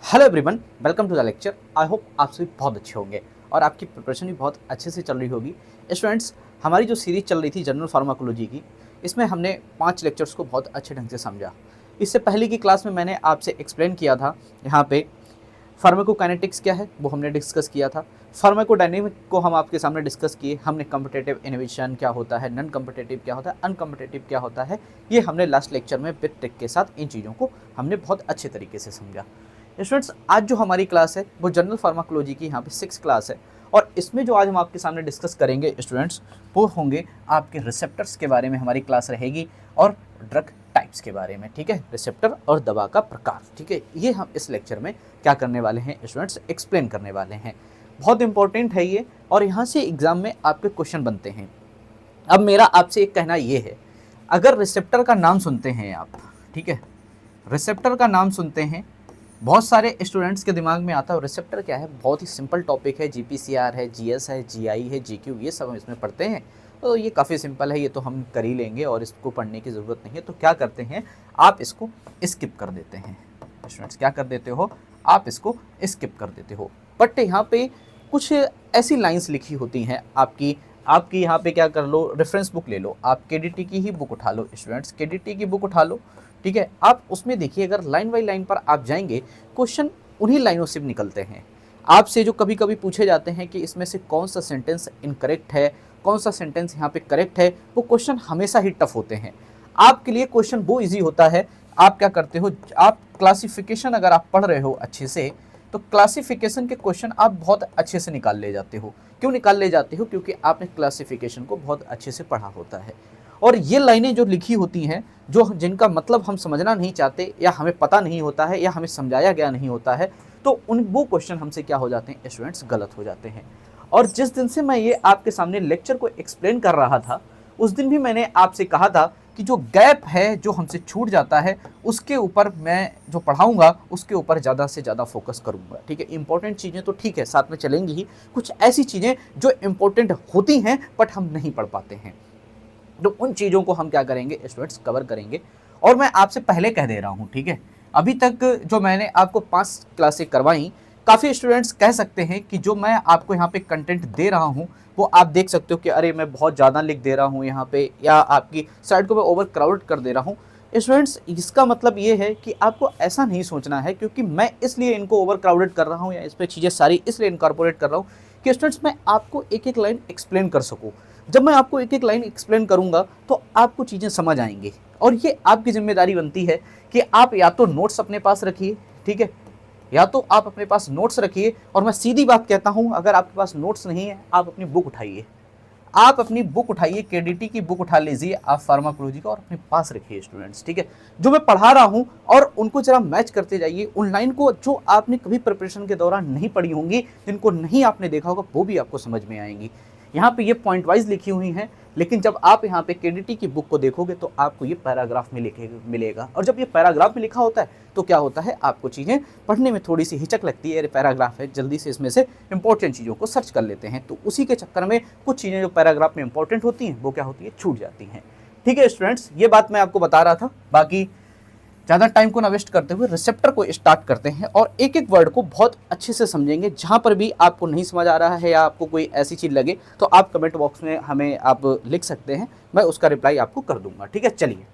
Hello everyone, welcome to the lecture. I hope आप सभी बहुत अच्छे होंगे और आपकी प्रिपरेशन भी बहुत अच्छे से चल रही होगी। स्टूडेंट्स, हमारी जो सीरीज चल रही थी जनरल फार्माकोलॉजी की, इसमें हमने 5 लेक्चर्स को बहुत अच्छे ढंग से समझा। इससे पहले की क्लास में मैंने आपसे एक्सप्लेन किया था यहाँ पे फार्माकोकाइनेटिक्स क्या है वो हमने डिस्कस किया था। फार्माकोडायनेमिक को हम आपके सामने डिस्कस किए। हमने कम्पिटेटिव इनोवेशन क्या होता है, नॉन कम्पिटेटिव क्या होता है, अनकम्पिटेटिव क्या होता है, ये हमने लास्ट लेक्चर में विद ट्रिक के साथ इन चीज़ों को हमने बहुत अच्छे तरीके से समझा। स्टूडेंट्स, आज जो हमारी क्लास है वो जनरल फार्माकोलॉजी की यहाँ पे 6 क्लास है और इसमें जो आज हम आपके सामने डिस्कस करेंगे स्टूडेंट्स, वो होंगे आपके रिसेप्टर्स के बारे में हमारी क्लास रहेगी और ड्रग टाइप्स के बारे में। ठीक है, रिसेप्टर और दवा का प्रकार। ठीक है, ये हम इस लेक्चर में क्या करने वाले हैं स्टूडेंट्स, एक्सप्लेन करने वाले हैं। बहुत इंपॉर्टेंट है ये और यहाँ से एग्जाम में आपके क्वेश्चन बनते हैं। अब मेरा आपसे एक कहना ये है, अगर रिसेप्टर का नाम सुनते हैं आप, ठीक है, रिसेप्टर का नाम सुनते हैं, बहुत सारे स्टूडेंट्स के दिमाग में आता है रिसेप्टर क्या है। बहुत ही सिंपल टॉपिक है, जीपीसीआर है, जीएस है, जीआई है, जीक्यू, ये सब हम इसमें पढ़ते हैं, तो ये काफ़ी सिंपल है, ये तो हम कर ही लेंगे और इसको पढ़ने की ज़रूरत नहीं है। तो क्या करते हैं, आप इसको स्किप कर देते हैं स्टूडेंट्स। क्या कर देते हो, आप इसको स्किप कर देते हो। बट यहाँ पे कुछ ऐसी लाइन्स लिखी होती हैं आपकी यहाँ पे क्या कर लो, रेफरेंस बुक ले लो, आप केडीटी की ही बुक उठा लो स्टूडेंट्स, केडीटी की बुक उठा लो। ठीक है, आप उसमें देखिए, अगर लाइन बाई लाइन पर आप जाएंगे, क्वेश्चन उन्हीं लाइनों से निकलते हैं। आपसे जो कभी कभी पूछे जाते हैं कि इसमें से कौन सा सेंटेंस इनकरेक्ट है, कौन सा सेंटेंस यहाँ पे करेक्ट है, वो क्वेश्चन हमेशा ही टफ होते हैं। आपके लिए क्वेश्चन वो इजी होता है, आप क्या करते हो, आप क्लासिफिकेशन अगर आप पढ़ रहे हो अच्छे से, तो क्लासिफिकेशन के क्वेश्चन आप बहुत अच्छे से निकाल ले जाते हो। क्यों निकाल ले जाते हो, क्योंकि आपने क्लासिफिकेशन को बहुत अच्छे से पढ़ा होता है। और ये लाइनें जो लिखी होती हैं, जो जिनका मतलब हम समझना नहीं चाहते या हमें पता नहीं होता है या हमें समझाया गया नहीं होता है, तो वो क्वेश्चन हमसे क्या हो जाते हैं स्टूडेंट्स, गलत हो जाते हैं। और जिस दिन से मैं ये आपके सामने लेक्चर को एक्सप्लेन कर रहा था, उस दिन भी मैंने आपसे कहा था कि जो गैप है, जो हमसे छूट जाता है, उसके ऊपर मैं जो पढ़ाऊंगा उसके ऊपर ज़्यादा से ज़्यादा फोकस करूंगा। ठीक है, इंपॉर्टेंट चीज़ें तो ठीक है साथ में चलेंगी ही, कुछ ऐसी चीज़ें जो इंपॉर्टेंट होती हैं बट हम नहीं पढ़ पाते हैं, तो उन चीज़ों को हम क्या करेंगे स्टूडेंट्स, कवर करेंगे। और मैं आपसे पहले कह दे रहा हूँ, ठीक है, अभी तक जो मैंने आपको 5 क्लासें करवाई, काफ़ी स्टूडेंट्स कह सकते हैं कि जो मैं आपको यहाँ पे कंटेंट दे रहा हूँ वो आप देख सकते हो कि अरे मैं बहुत ज़्यादा लिख दे रहा हूँ यहाँ पे, या आपकी साइड को मैं ओवर क्राउड कर दे रहा हूँ। स्टूडेंट्स, इसका मतलब ये है कि आपको ऐसा नहीं सोचना है क्योंकि मैं इसलिए इनको ओवर क्राउडेड कर रहा हूँ या इस पर चीज़ें सारी इसलिए इनकॉर्पोरेट कर रहा हूँ कि स्टूडेंट्स मैं आपको एक एक लाइन एक्सप्लेन कर सकूँ। जब मैं आपको एक एक लाइन एक्सप्लेन करूंगा तो आपको चीज़ें समझ आएंगी और ये आपकी जिम्मेदारी बनती है कि आप या तो नोट्स अपने पास रखिए, ठीक है, या तो आप अपने पास नोट्स रखिए। और मैं सीधी बात कहता हूं, अगर आपके पास नोट्स नहीं है, आप अपनी बुक उठाइए, आप अपनी बुक उठाइए, केडीटी की बुक उठा लीजिए आप फार्माकोलॉजी का, और अपने पास रखिए स्टूडेंट्स। ठीक है, जो मैं पढ़ा रहा हूं और उनको जरा मैच करते जाइए, उन लाइन को जो आपने कभी प्रिपरेशन के दौरान नहीं पढ़ी होंगी, जिनको नहीं आपने देखा होगा, वो भी आपको समझ में आएंगी। यहाँ पे ये पॉइंट वाइज लिखी हुई हैं, लेकिन जब आप यहाँ पे केडीटी की बुक को देखोगे तो आपको ये पैराग्राफ में मिलेगा। और जब ये पैराग्राफ में लिखा होता है तो क्या होता है, आपको चीज़ें पढ़ने में थोड़ी सी हिचक लगती है, पैराग्राफ है, जल्दी से इसमें से इंपॉर्टेंट चीज़ों को सर्च कर लेते हैं, तो उसी के चक्कर में कुछ चीज़ें जो पैराग्राफ में इंपॉर्टेंट होती हैं वो क्या होती है, छूट जाती हैं। ठीक है स्टूडेंट्स, ये बात मैं आपको बता रहा था। बाकी ज़्यादा टाइम को ना वेस्ट करते हुए रिसेप्टर को स्टार्ट करते हैं और एक एक वर्ड को बहुत अच्छे से समझेंगे। जहाँ पर भी आपको नहीं समझ आ रहा है या आपको कोई ऐसी चीज़ लगे तो आप कमेंट बॉक्स में हमें आप लिख सकते हैं, मैं उसका रिप्लाई आपको कर दूंगा। ठीक है, चलिए,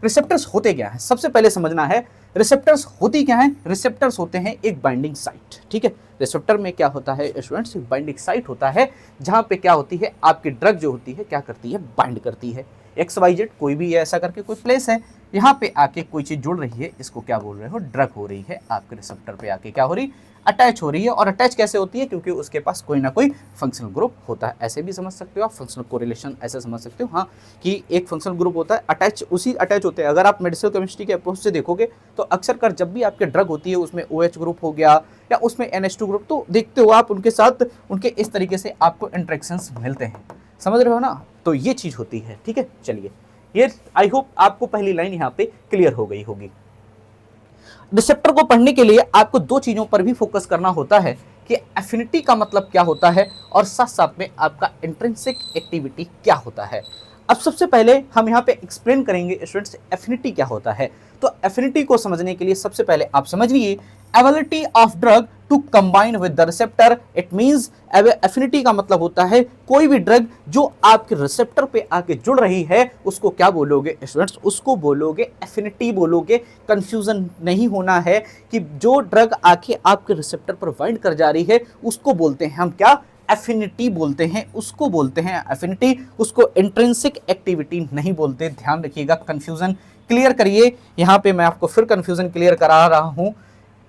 रिसेप्टर्स होते क्या हैं, सबसे पहले समझना है रिसेप्टर्स होती क्या हैं। रिसेप्टर्स होते हैं एक बाइंडिंग साइट। ठीक है, रिसेप्टर में क्या होता है स्टूडेंट्स, बाइंडिंग साइट होता है, जहाँ पे क्या होती है, आपकी ड्रग जो होती है क्या करती है, बाइंड करती है। XYZ कोई भी ऐसा करके कोई प्लेस है, यहाँ पे आके कोई चीज़ जुड़ रही है, इसको क्या बोल रहे हो, ड्रग हो रही है, आपके रिसेप्टर पे आके क्या हो रही, अटैच हो रही है। और अटैच कैसे होती है, क्योंकि उसके पास कोई ना कोई फंक्शनल ग्रुप होता है। ऐसे भी समझ सकते हो आप, फंक्शनल कोरिलेशन ऐसे समझ सकते हो, हाँ, कि एक फंक्शनल ग्रुप होता है, अटैच उसी अटैच होते हैं। अगर आप मेडिसिनल केमिस्ट्री के अप्रोच से देखोगे तो अक्सर कर जब भी आपके ड्रग होती है उसमें OH ग्रुप हो गया या उसमें NH2 ग्रुप, तो देखते हो आप उनके साथ उनके इस तरीके से आपको इंट्रैक्शंस मिलते हैं, समझ रहे हो ना, तो ये चीज़ होती है। ठीक है, चलिए, ये आई होप आपको पहली लाइन यहाँ पे क्लियर हो गई होगी। रिसेप्टर को पढ़ने के लिए आपको 2 चीज़ों पर भी फोकस करना होता है कि एफिनिटी का मतलब क्या होता है और साथ साथ में आपका इंट्रिंसिक एक्टिविटी क्या होता है। अब सबसे पहले हम यहाँ पे एक्सप्लेन करेंगे स्टूडेंट्स एफिनिटी क्या होता है। तो एफिनिटी को समझने के लिए सबसे पहले आप समझिए ability of drug to combine with the receptor. It means affinity का मतलब होता है कोई भी ड्रग जो आपके रिसेप्टर पे आके जुड़ रही है उसको क्या बोलोगे स्टूडेंट्स, उसको बोलोगे एफिनिटी बोलोगे। कंफ्यूजन नहीं होना है कि जो ड्रग आके आपके रिसेप्टर पर बाइंड कर जा रही है उसको बोलते हैं हम क्या, एफिनिटी बोलते हैं, उसको बोलते हैं एफिनिटी, उसको इंट्रिंसिक एक्टिविटी नहीं बोलते। ध्यान रखिएगा, कंफ्यूजन क्लियर करिए। यहाँ पे मैं आपको फिर कंफ्यूजन क्लियर करा रहा हूँ,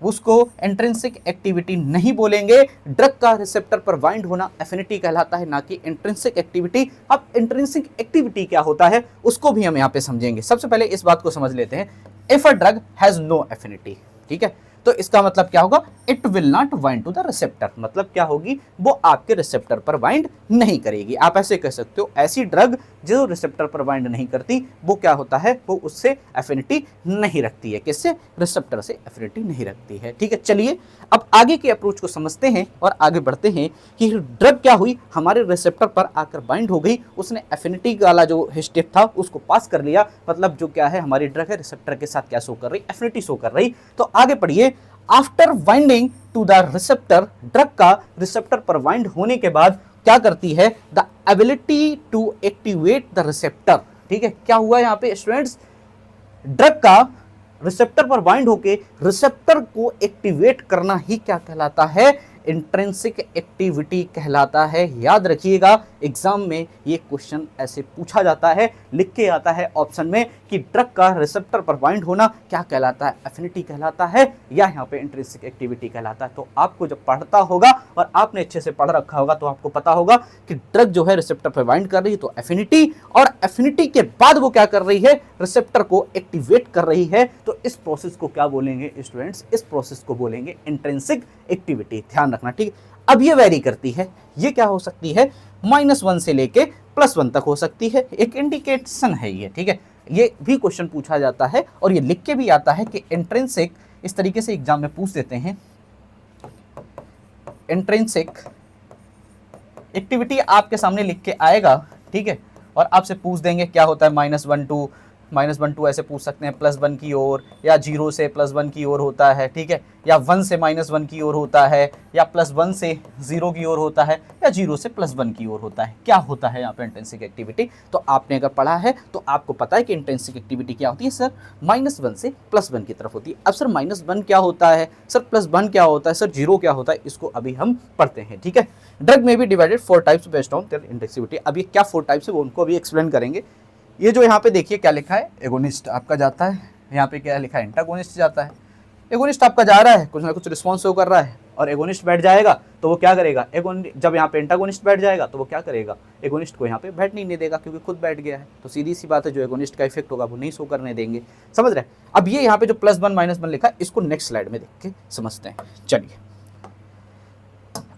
उसको इंट्रिंसिक एक्टिविटी नहीं बोलेंगे। ड्रग का रिसेप्टर पर बाइंड होना एफिनिटी कहलाता है, ना कि इंट्रिंसिक एक्टिविटी। अब इंट्रिंसिक एक्टिविटी क्या होता है उसको भी हम यहाँ पे समझेंगे। सबसे पहले इस बात को समझ लेते हैं, if a drug has no affinity, ठीक है, तो इसका मतलब क्या होगा, it will not bind to the receptor. मतलब क्या होगी, वो आपके रिसेप्टर पर बाइंड नहीं करेगी। आप ऐसे कह सकते हो ऐसी ड्रग जो रिसेप्टर पर बाइंड नहीं करती वो क्या होता है, वो उससे एफिनिटी नहीं रखती है। किससे, रिसेप्टर से एफिनिटी नहीं रखती है। ठीक है, चलिए अब आगे के अप्रोच को समझते हैं और आगे बढ़ते हैं कि ड्रग क्या हुई, हमारे रिसेप्टर पर आकर बाइंड हो गई, उसने एफिनिटी वाला जो स्टेप था उसको पास कर लिया। मतलब जो क्या है, हमारी ड्रग है रिसेप्टर के साथ क्या शो कर रही, एफिनिटी शो कर रही। तो आगे पढ़िए, after binding to the receptor, drug का रिसेप्टर पर बाइंड होने के बाद क्या करती है, the ability to activate the receptor. ठीक है, क्या हुआ यहाँ पे स्टूडेंट्स, ड्रग का रिसेप्टर पर बाइंड होके रिसेप्टर को एक्टिवेट करना ही क्या कहलाता है, इंट्रिंसिक एक्टिविटी कहलाता है। याद रखिएगा, एग्जाम में ये क्वेश्चन ऐसे पूछा जाता है, लिख के आता है ऑप्शन में कि ड्रग का रिसेप्टर पर बाइंड होना क्या कहलाता है, एफिनिटी कहलाता है या यहाँ पे इंट्रिंसिक एक्टिविटी कहलाता है। तो आपको जब पढ़ता होगा और आपने अच्छे से पढ़ रखा होगा तो आपको पता होगा कि ड्रग जो है रिसेप्टर पर बाइंड कर रही है तो एफिनिटी, और एफिनिटी के बाद वो क्या कर रही है, रिसेप्टर को एक्टिवेट कर रही है। तो इस प्रोसेस को क्या बोलेंगे स्टूडेंट्स, इस प्रोसेस को बोलेंगे इंट्रिंसिक एक्टिविटी। ध्यान रखना, ठीक। अब ये वेरी करती है, ये क्या हो सकती है, -1 से लेके +1 तक हो सकती है, एक इंडिकेशन है ये। ठीक है, ये भी क्वेश्चन पूछा जाता है और ये लिख के भी आता है कि इंट्रिंसिक, इस तरीके से एग्जाम में पूछ देते हैं, इंट्रिंसिक एक्टिविटी आपके सामने लिख के आएगा। ठीक है, और आपसे पूछ देंगे क्या होता है -1 to ऐसे पूछ सकते हैं +1 की ओर, या 0 से +1 की ओर होता है। ठीक है, या 1 से -1 की ओर होता है, या +1 से 0 की ओर होता है, या 0 से +1 की ओर होता है। क्या होता है यहाँ पे इंट्रिंसिक एक्टिविटी, तो आपने अगर पढ़ा है तो आपको पता है कि इंट्रिंसिक एक्टिविटी क्या होती है सर, -1 से +1 की तरफ होती है। अब सर -1 क्या होता है, सर +1 क्या होता है, सर 0 क्या होता है, इसको अभी हम पढ़ते हैं। ठीक है, ड्रग में भी divided 4 types based on their intensity. अब ये क्या 4 टाइप्स है वो उनको अभी एक्सप्लेन करेंगे। ये जो यहाँ पे देखिए क्या लिखा है, एगोनिस्ट आपका जाता है, यहाँ पे क्या लिखा है, एंटागोनिस्ट जाता है। एगोनिस्ट आपका जा रहा है, कुछ ना कुछ रिस्पॉन्स शो कर रहा है, और एगोनिस्ट बैठ जाएगा तो वो क्या करेगा, जब यहाँ पे एंटागोनिस्ट बैठ जाएगा तो वो क्या करेगा, एगोनिस्ट को यहाँ पे बैठने नहीं देगा क्योंकि खुद बैठ गया है। तो सीधी सी बात है, जो एगोनिस्ट का इफेक्ट होगा वो नहीं शो करने देंगे। समझ रहे हैं। अब ये यहाँ पे जो +1 -1 लिखा है इसको नेक्स्ट स्लाइड में देख के समझते हैं। चलिए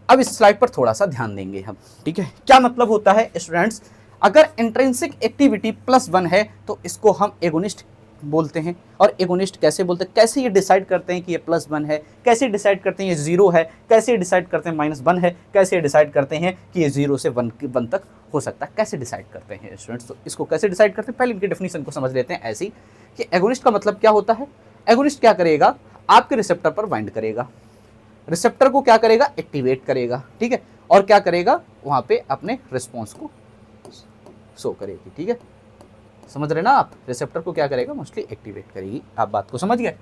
अब इस स्लाइड पर थोड़ा सा ध्यान देंगे हम। ठीक है, क्या मतलब होता है स्टूडेंट्स, अगर इंट्रिंसिक एक्टिविटी +1 है तो इसको हम एगोनिस्ट बोलते हैं। और एगोनिस्ट कैसे बोलते हैं, कैसे ये डिसाइड करते हैं कि ये +1 है, कैसे डिसाइड करते हैं ये 0 है, कैसे डिसाइड करते हैं -1 है, कैसे डिसाइड करते हैं कि ये 0 से 1 तक हो सकता है, कैसे डिसाइड करते हैं स्टूडेंट्स। तो इसको कैसे डिसाइड करते हैं, पहले इनकी डेफिनेशन को समझ लेते हैं। ऐसी कि एगोनिस्ट का मतलब क्या होता है, एगोनिस्ट क्या करेगा, आपके रिसेप्टर पर बाइंड करेगा, रिसेप्टर को क्या करेगा, एक्टिवेट करेगा। ठीक है, और क्या करेगा, वहाँ पे अपने रिस्पॉन्स को शो करेगी। ठीक है, समझ रहे ना आप, रिसेप्टर को क्या करेगा, मोस्टली एक्टिवेट करेगी। आप बात को समझ गए।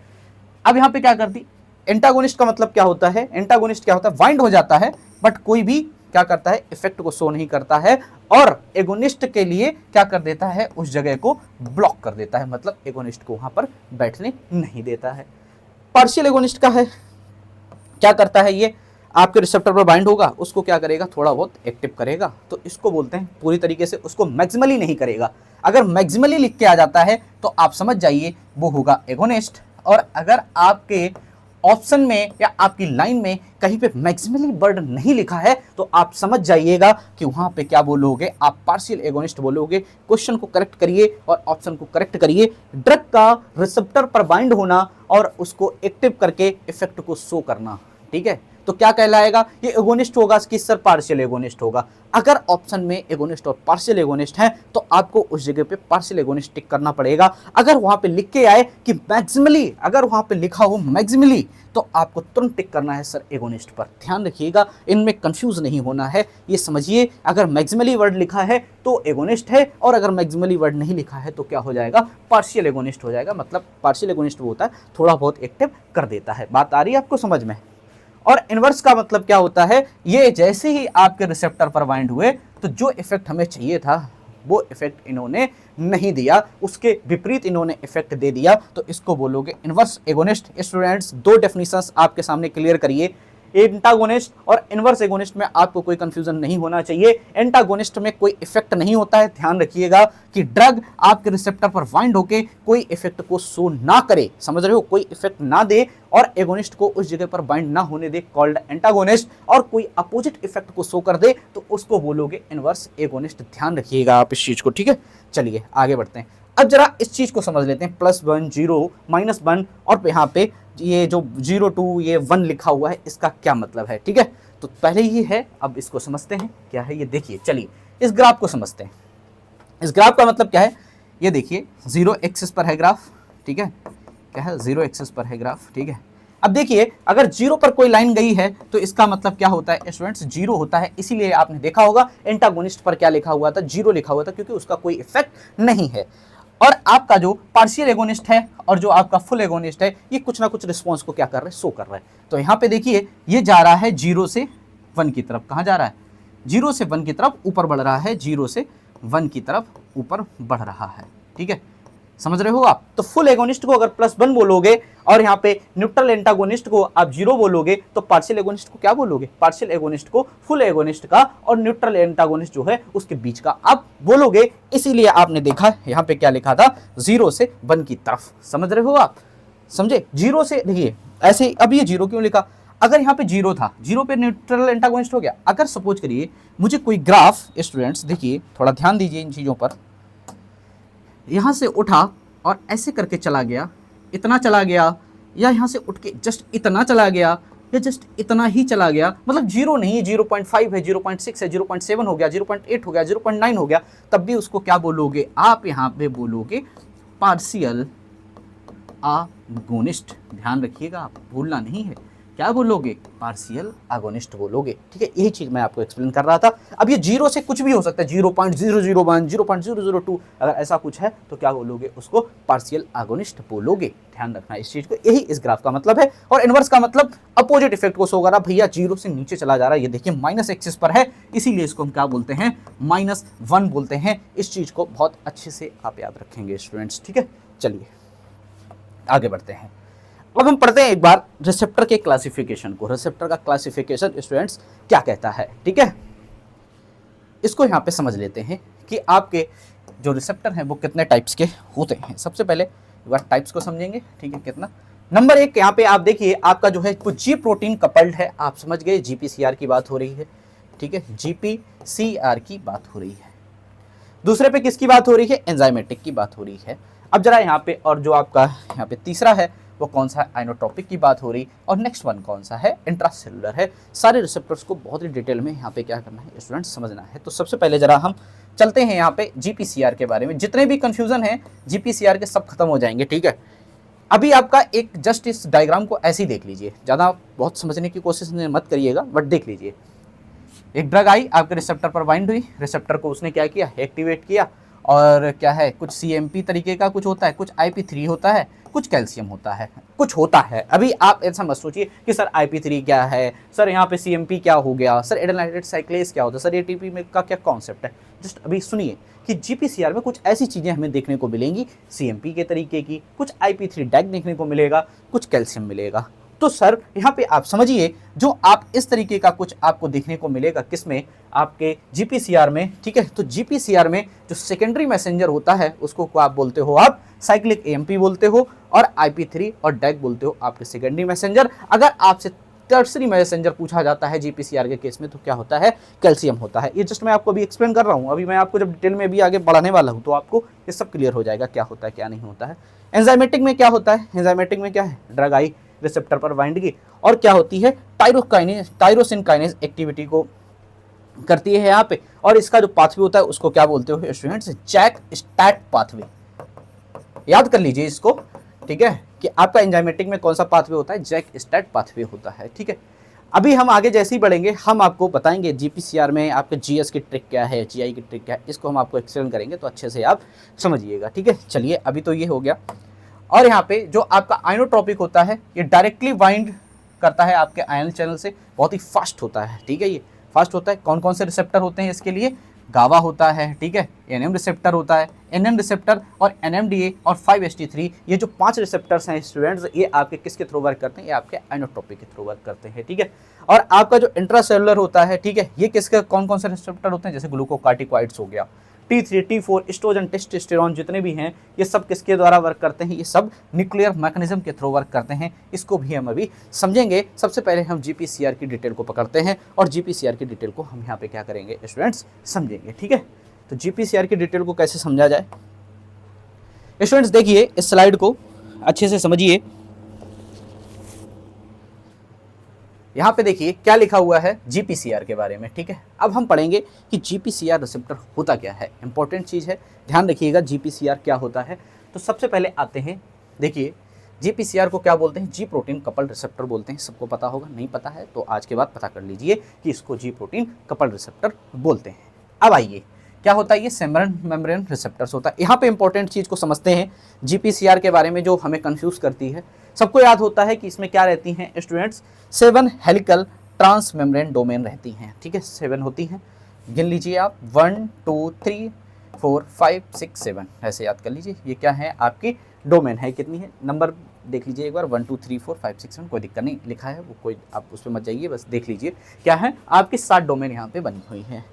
अब यहाँ पे क्या करती, एंटागोनिस्ट का मतलब क्या होता है, एंटागोनिस्ट क्या होता है, बाइंड हो जाता है बट कोई भी क्या करता है, इफेक्ट को शो नहीं करता है, और एगोनिस्ट के लिए क्या कर देता है, उस जगह को ब्लॉक कर देता है, मतलब एगोनिस्ट को वहां पर बैठने नहीं देता है। पार्शियल एगोनिस्ट का है, क्या करता है, ये आपके रिसेप्टर पर बाइंड होगा, उसको क्या करेगा, थोड़ा बहुत एक्टिव करेगा। तो इसको बोलते हैं, पूरी तरीके से उसको मैक्सिमली नहीं करेगा। अगर मैक्सिमली लिख के आ जाता है तो आप समझ जाइए वो होगा एगोनिस्ट। और अगर आपके ऑप्शन में या आपकी लाइन में कहीं पे मैक्सिमली वर्ड नहीं लिखा है तो आप समझ जाइएगा कि वहां पे क्या बोलोगे, आप पार्शियल एगोनिस्ट बोलोगे। क्वेश्चन को करेक्ट करिए और ऑप्शन को करेक्ट करिए। ड्रग का रिसेप्टर पर बाइंड होना और उसको एक्टिव करके इफेक्ट को शो करना। ठीक है, तो क्या कहलाएगा, ये एगोनिस्ट होगा कि सर पार्शियल एगोनिस्ट होगा। अगर ऑप्शन में एगोनिस्ट और पार्शियल एगोनिस्ट है तो आपको उस जगह पे पार्शियल एगोनिस्ट टिक करना पड़ेगा। अगर वहां पे लिख के आए कि मैक्सिमली, अगर वहां पे लिखा हो मैक्सिमली, तो आपको तुरंत टिक करना है सर एगोनिस्ट पर। ध्यान रखिएगा, इनमें कंफ्यूज नहीं होना है, ये समझिए अगर मैक्सिमली वर्ड लिखा है तो एगोनिस्ट है, और अगर मैक्सिमली वर्ड नहीं लिखा है तो क्या हो जाएगा, पार्शियल एगोनिस्ट हो जाएगा। मतलब पार्शियल एगोनिस्ट वो होता है थोड़ा बहुत एक्टिव कर देता है। बात आ रही है आपको समझ में। और इनवर्स का मतलब क्या होता है, ये जैसे ही आपके रिसेप्टर पर बाइंड हुए तो जो इफेक्ट हमें चाहिए था वो इफेक्ट इन्होंने नहीं दिया, उसके विपरीत इन्होंने इफेक्ट दे दिया, तो इसको बोलोगे इनवर्स एगोनिस्ट। स्टूडेंट्स, दो डेफिनेशंस आपके सामने क्लियर करिए। एंटागोनिस्ट और इनवर्स एगोनिस्ट में आपको कोई कंफ्यूजन नहीं होना चाहिए। एंटागोनिस्ट में कोई इफेक्ट नहीं होता है, ध्यान रखिएगा कि ड्रग आपके रिसेप्टर पर बाइंड होके कोई इफेक्ट को शो ना करे, समझ रहे हो, कोई इफेक्ट ना दे और एगोनिस्ट को उस जगह पर बाइंड ना होने दे, कॉल्ड एंटागोनिस्ट। और कोई अपोजिट इफेक्ट को शो कर दे तो उसको बोलोगे इनवर्स एगोनिस्ट। ध्यान रखिएगा आप इस चीज को, ठीक है। चलिए आगे बढ़ते हैं। अब जरा इस चीज को समझ लेते हैं, +1 0 -1 और यहाँ पे ये जो 0 2 ये 1 लिखा हुआ है, इसका क्या मतलब है, ठीक है। तो पहले ही है, अब इसको समझते हैं क्या है ये। देखिए चलिए इस ग्राफ को समझते हैं। इस ग्राफ का मतलब क्या है, ये देखिए 0 एक्सिस पर है ग्राफ, ठीक है, क्या है 0 एक्सिस पर है ग्राफ, ठीक है। अब देखिए अगर 0 पर कोई लाइन गई है तो इसका मतलब क्या होता है स्टूडेंट्स, 0 होता है। इसीलिए आपने देखा होगा एंटागोनिस्ट पर क्या लिखा हुआ था, 0 लिखा हुआ था, क्योंकि उसका कोई इफेक्ट नहीं है। और आपका जो पार्शियल एगोनिस्ट है और जो आपका फुल एगोनिस्ट है, ये कुछ ना कुछ रिस्पॉन्स को क्या कर रहा है, शो कर रहा है। तो यहाँ पे देखिए ये जा रहा है 0 से 1 की तरफ। कहाँ जा रहा है, 0 से 1 की तरफ ऊपर बढ़ रहा है, 0 से 1 की तरफ ऊपर बढ़ रहा है, ठीक है, समझ रहे हो आप। तो फुल एगोनिस्ट को अगर +1 बोलोगे और यहाँ पे न्यूट्रल एंटागोनिस्ट को आप 0 बोलोगे, तो पार्शियल एगोनिस्ट को क्या बोलोगे, पार्शियल एगोनिस्ट को फुल एगोनिस्ट का और न्यूट्रल एंटागोनिस्ट जो है उसके बीच का आप बोलोगे। इसीलिए आपने देखा यहाँ पे क्या लिखा था, 0 से 1 की तरफ, समझ रहे हो आप, समझे। 0 से देखिए ऐसे, अब ये 0 क्यों लिखा, अगर यहाँ पे 0 था, 0 पे न्यूट्रल एंटागोनिस्ट हो गया। अगर सपोज करिए मुझे कोई ग्राफ, स्टूडेंट्स देखिए थोड़ा ध्यान दीजिए इन चीज़ों पर, यहाँ से उठा और ऐसे करके चला गया, इतना चला गया, या यहाँ से उठ के जस्ट इतना चला गया, या जस्ट इतना ही चला गया, मतलब 0 नहीं, 0.5 है, 0.6 है, 0.7 हो गया, 0.8 हो गया, 0.9 हो गया, तब भी उसको क्या बोलोगे आप, यहाँ पे बोलोगे पार्शियल आगोनिस्ट। ध्यान रखिएगा आप, भूलना नहीं है, क्या बोलोगे, पार्शियल आगोनिस्ट बोलोगे, ठीक है। यही चीज मैं आपको एक्सप्लेन कर रहा था। अब ये 0 से कुछ भी हो सकता है, 0.001 0.002, अगर ऐसा कुछ है तो क्या बोलोगे, उसको पार्शियल आगोनिस्ट बोलोगे। ध्यान रखना इस चीज को, यही इस ग्राफ का मतलब है। और इनवर्स का मतलब अपोजिट इफेक्ट को शो कर रहा, भैया 0 से नीचे चला जा रहा है, ये देखिए माइनस एक्सिस पर है, इसीलिए इसको हम क्या बोलते हैं, -1 बोलते हैं। इस चीज को बहुत अच्छे से आप याद रखेंगे स्टूडेंट्स, ठीक है। चलिए आगे बढ़ते हैं। अब हम पढ़ते हैं एक बार रिसेप्टर के क्लासिफिकेशन को। रिसेप्टर का क्लासिफिकेशन स्टूडेंट्स क्या कहता है, ठीक है। इसको यहाँ पे समझ लेते हैं कि आपके जो रिसेप्टर हैं वो कितने टाइप्स के होते हैं। सबसे पहले एक बार टाइप्स को समझेंगे, ठीक है। कितना, नंबर 1 यहाँ पे आप देखिए आपका जो है वो जी प्रोटीन कपल्ड है, आप समझ गए, GPCR की बात हो रही है, ठीक है, GPCR की बात हो रही है। दूसरे पे किसकी बात हो रही है, एंजाइमेटिक की बात हो रही है। अब जरा यहाँ पे, और जो आपका यहाँ पे तीसरा है वो कौन सा है, आइनोट्रोपिक की बात हो रही, और नेक्स्ट वन कौन सा है, इंट्रासेलुलर है। सारे रिसेप्टर्स को बहुत ही डिटेल में यहाँ पे क्या करना है स्टूडेंट्स, समझना है। तो सबसे पहले जरा हम चलते हैं यहाँ पे GPCR के बारे में। जितने भी कंफ्यूजन है GPCR के सब खत्म हो जाएंगे, ठीक है। अभी आपका एक जस्ट इस डायग्राम को ऐसे ही देख लीजिए, ज़्यादा बहुत समझने की कोशिश मत करिएगा, बट देख लीजिए। एक ड्रग आई आपके रिसेप्टर पर बाइंड हुई, रिसेप्टर को उसने क्या किया, एक्टिवेट किया, और क्या है, कुछ CMP तरीके का कुछ होता है, कुछ IP3 होता है, कुछ कैल्शियम होता है, कुछ होता है। अभी आप ऐसा मत सोचिए कि सर IP3 क्या है, सर यहाँ पे CMP क्या हो गया, सर एडेनाइलेटेड साइक्लेज क्या होता है, सर ATP में का क्या कॉन्सेप्ट है। जस्ट अभी सुनिए कि GPCR में कुछ ऐसी चीज़ें हमें देखने को मिलेंगी CMP के तरीके की, कुछ IP3 डैग देखने को मिलेगा, कुछ कैल्शियम मिलेगा। तो सर यहाँ पे आप समझिए, जो आप इस तरीके का कुछ आपको देखने को मिलेगा किसमें, आपके GPCR में, ठीक है। तो GPCR में जो सेकेंडरी मैसेंजर होता है उसको आप बोलते हो, आप साइक्लिक AMP बोलते हो, और IP3 और डैग बोलते हो आपके सेकेंडरी मैसेंजर। अगर आपसे टर्सरी मैसेंजर पूछा जाता है GPCR के केस में तो क्या होता है, कैल्शियम होता है। ये जस्ट मैं आपको अभी एक्सप्लेन कर रहा हूँ, अभी मैं आपको जब डिटेल में भी आगे बढ़ाने वाला हूँ तो आपको ये सब क्लियर हो जाएगा क्या होता है क्या नहीं होता है। एंजाइमेटिक में क्या होता है, एंजाइमेटिक में क्या है, ड्रग आई, रिसेप्टर पर बाइंड की, और क्या होती है टायरोसिन काइनेज एक्टिविटी को करती है यहाँ पे। और इसका जो पाथवे होता है उसको क्या बोलते हो स्टूडेंट्स, जैक स्टैट पाथवे। याद कर लीजिए इसको, ठीक है, कि आपका एंजाइमेटिक में कौन सा पाथवे होता है, जैक स्टैट पाथवे होता है, ठीक है। अभी हम आगे जैसे ही बढ़ेंगे हम आपको बताएंगे जीपीसीआर में आपके जीएस की ट्रिक क्या है, जीआई की ट्रिक क्या है, इसको हम आपको एक्सप्लेन करेंगे तो अच्छे से आप समझिएगा, ठीक है। चलिए अभी तो ये हो गया। और यहाँ पे जो आपका आयनोट्रॉपिक होता है ये डायरेक्टली बाइंड करता है आपके आयन चैनल से, बहुत ही फास्ट होता है, ठीक है। ये फास्ट होता है। कौन कौन से रिसेप्टर होते हैं इसके लिए, गावा होता है, ठीक है, एनएम रिसेप्टर होता है, एनएम रिसेप्टर और एनएमडीए और 5HT3, ये जो 5 रिसेप्टर्स हैं स्टूडेंट्स, ये आपके किसके थ्रू वर्क करते हैं, ये आपके आइनोट्रोपिक के थ्रू वर्क करते हैं, ठीक है। और आपका जो इंट्रासेलुलर होता है, ठीक है, ये किसके कौन कौन से रिसेप्टर होते हैं, जैसे ग्लूकोकार्टिकॉइड्स हो गया, T3 T4 एस्ट्रोजन टेस्टोस्टेरोन जितने भी हैं ये सब किसके द्वारा वर्क करते हैं, ये सब न्यूक्लियर मैकेनिज्म के थ्रू वर्क करते हैं। इसको भी हम अभी समझेंगे। सबसे पहले हम जीपीसीआर की डिटेल को पकड़ते हैं और जीपीसीआर की डिटेल को हम यहाँ पे क्या करेंगे स्टूडेंट्स, समझेंगे, ठीक है। तो जीपीसीआर की डिटेल को कैसे समझा जाए स्टूडेंट्स, देखिए इस स्लाइड को अच्छे से समझिए। यहाँ पे देखिए क्या लिखा हुआ है जीपीसीआर के बारे में, ठीक है। अब हम पढ़ेंगे कि जीपीसीआर रिसेप्टर होता क्या है, इंपॉर्टेंट चीज़ है, ध्यान रखिएगा जीपीसीआर क्या होता है। तो सबसे पहले आते हैं, देखिए जीपीसीआर को क्या बोलते हैं, जी प्रोटीन कपल्ड रिसेप्टर बोलते हैं। सबको पता होगा, नहीं पता है तो आज के बाद पता कर लीजिए कि इसको जी प्रोटीन कपल्ड रिसेप्टर बोलते हैं। अब आइए क्या होता है, ये सेम्ब्रेन मेम्ब्रेन रिसेप्टर्स होता है। यहाँ पे इंपॉर्टेंट चीज़ को समझते हैं जीपीसीआर के बारे में जो हमें कंफ्यूज करती है। सबको याद होता है कि इसमें क्या रहती हैं students, 7 helical transmembrane domain रहती हैं, ठीक है, 7 होती हैं। गिन लीजिए आप, 1 2 3 4 5 6 7, ऐसे याद कर लीजिए। ये क्या है आपकी डोमेन है, कितनी है, नंबर देख लीजिए एक बार, 1 2 3 4 5 6 7, कोई दिक्कत नहीं, लिखा है वो, कोई आप उस पर मत जाइए, बस देख लीजिए क्या है आपकी 7 डोमेन यहाँ पे बनी हुई है।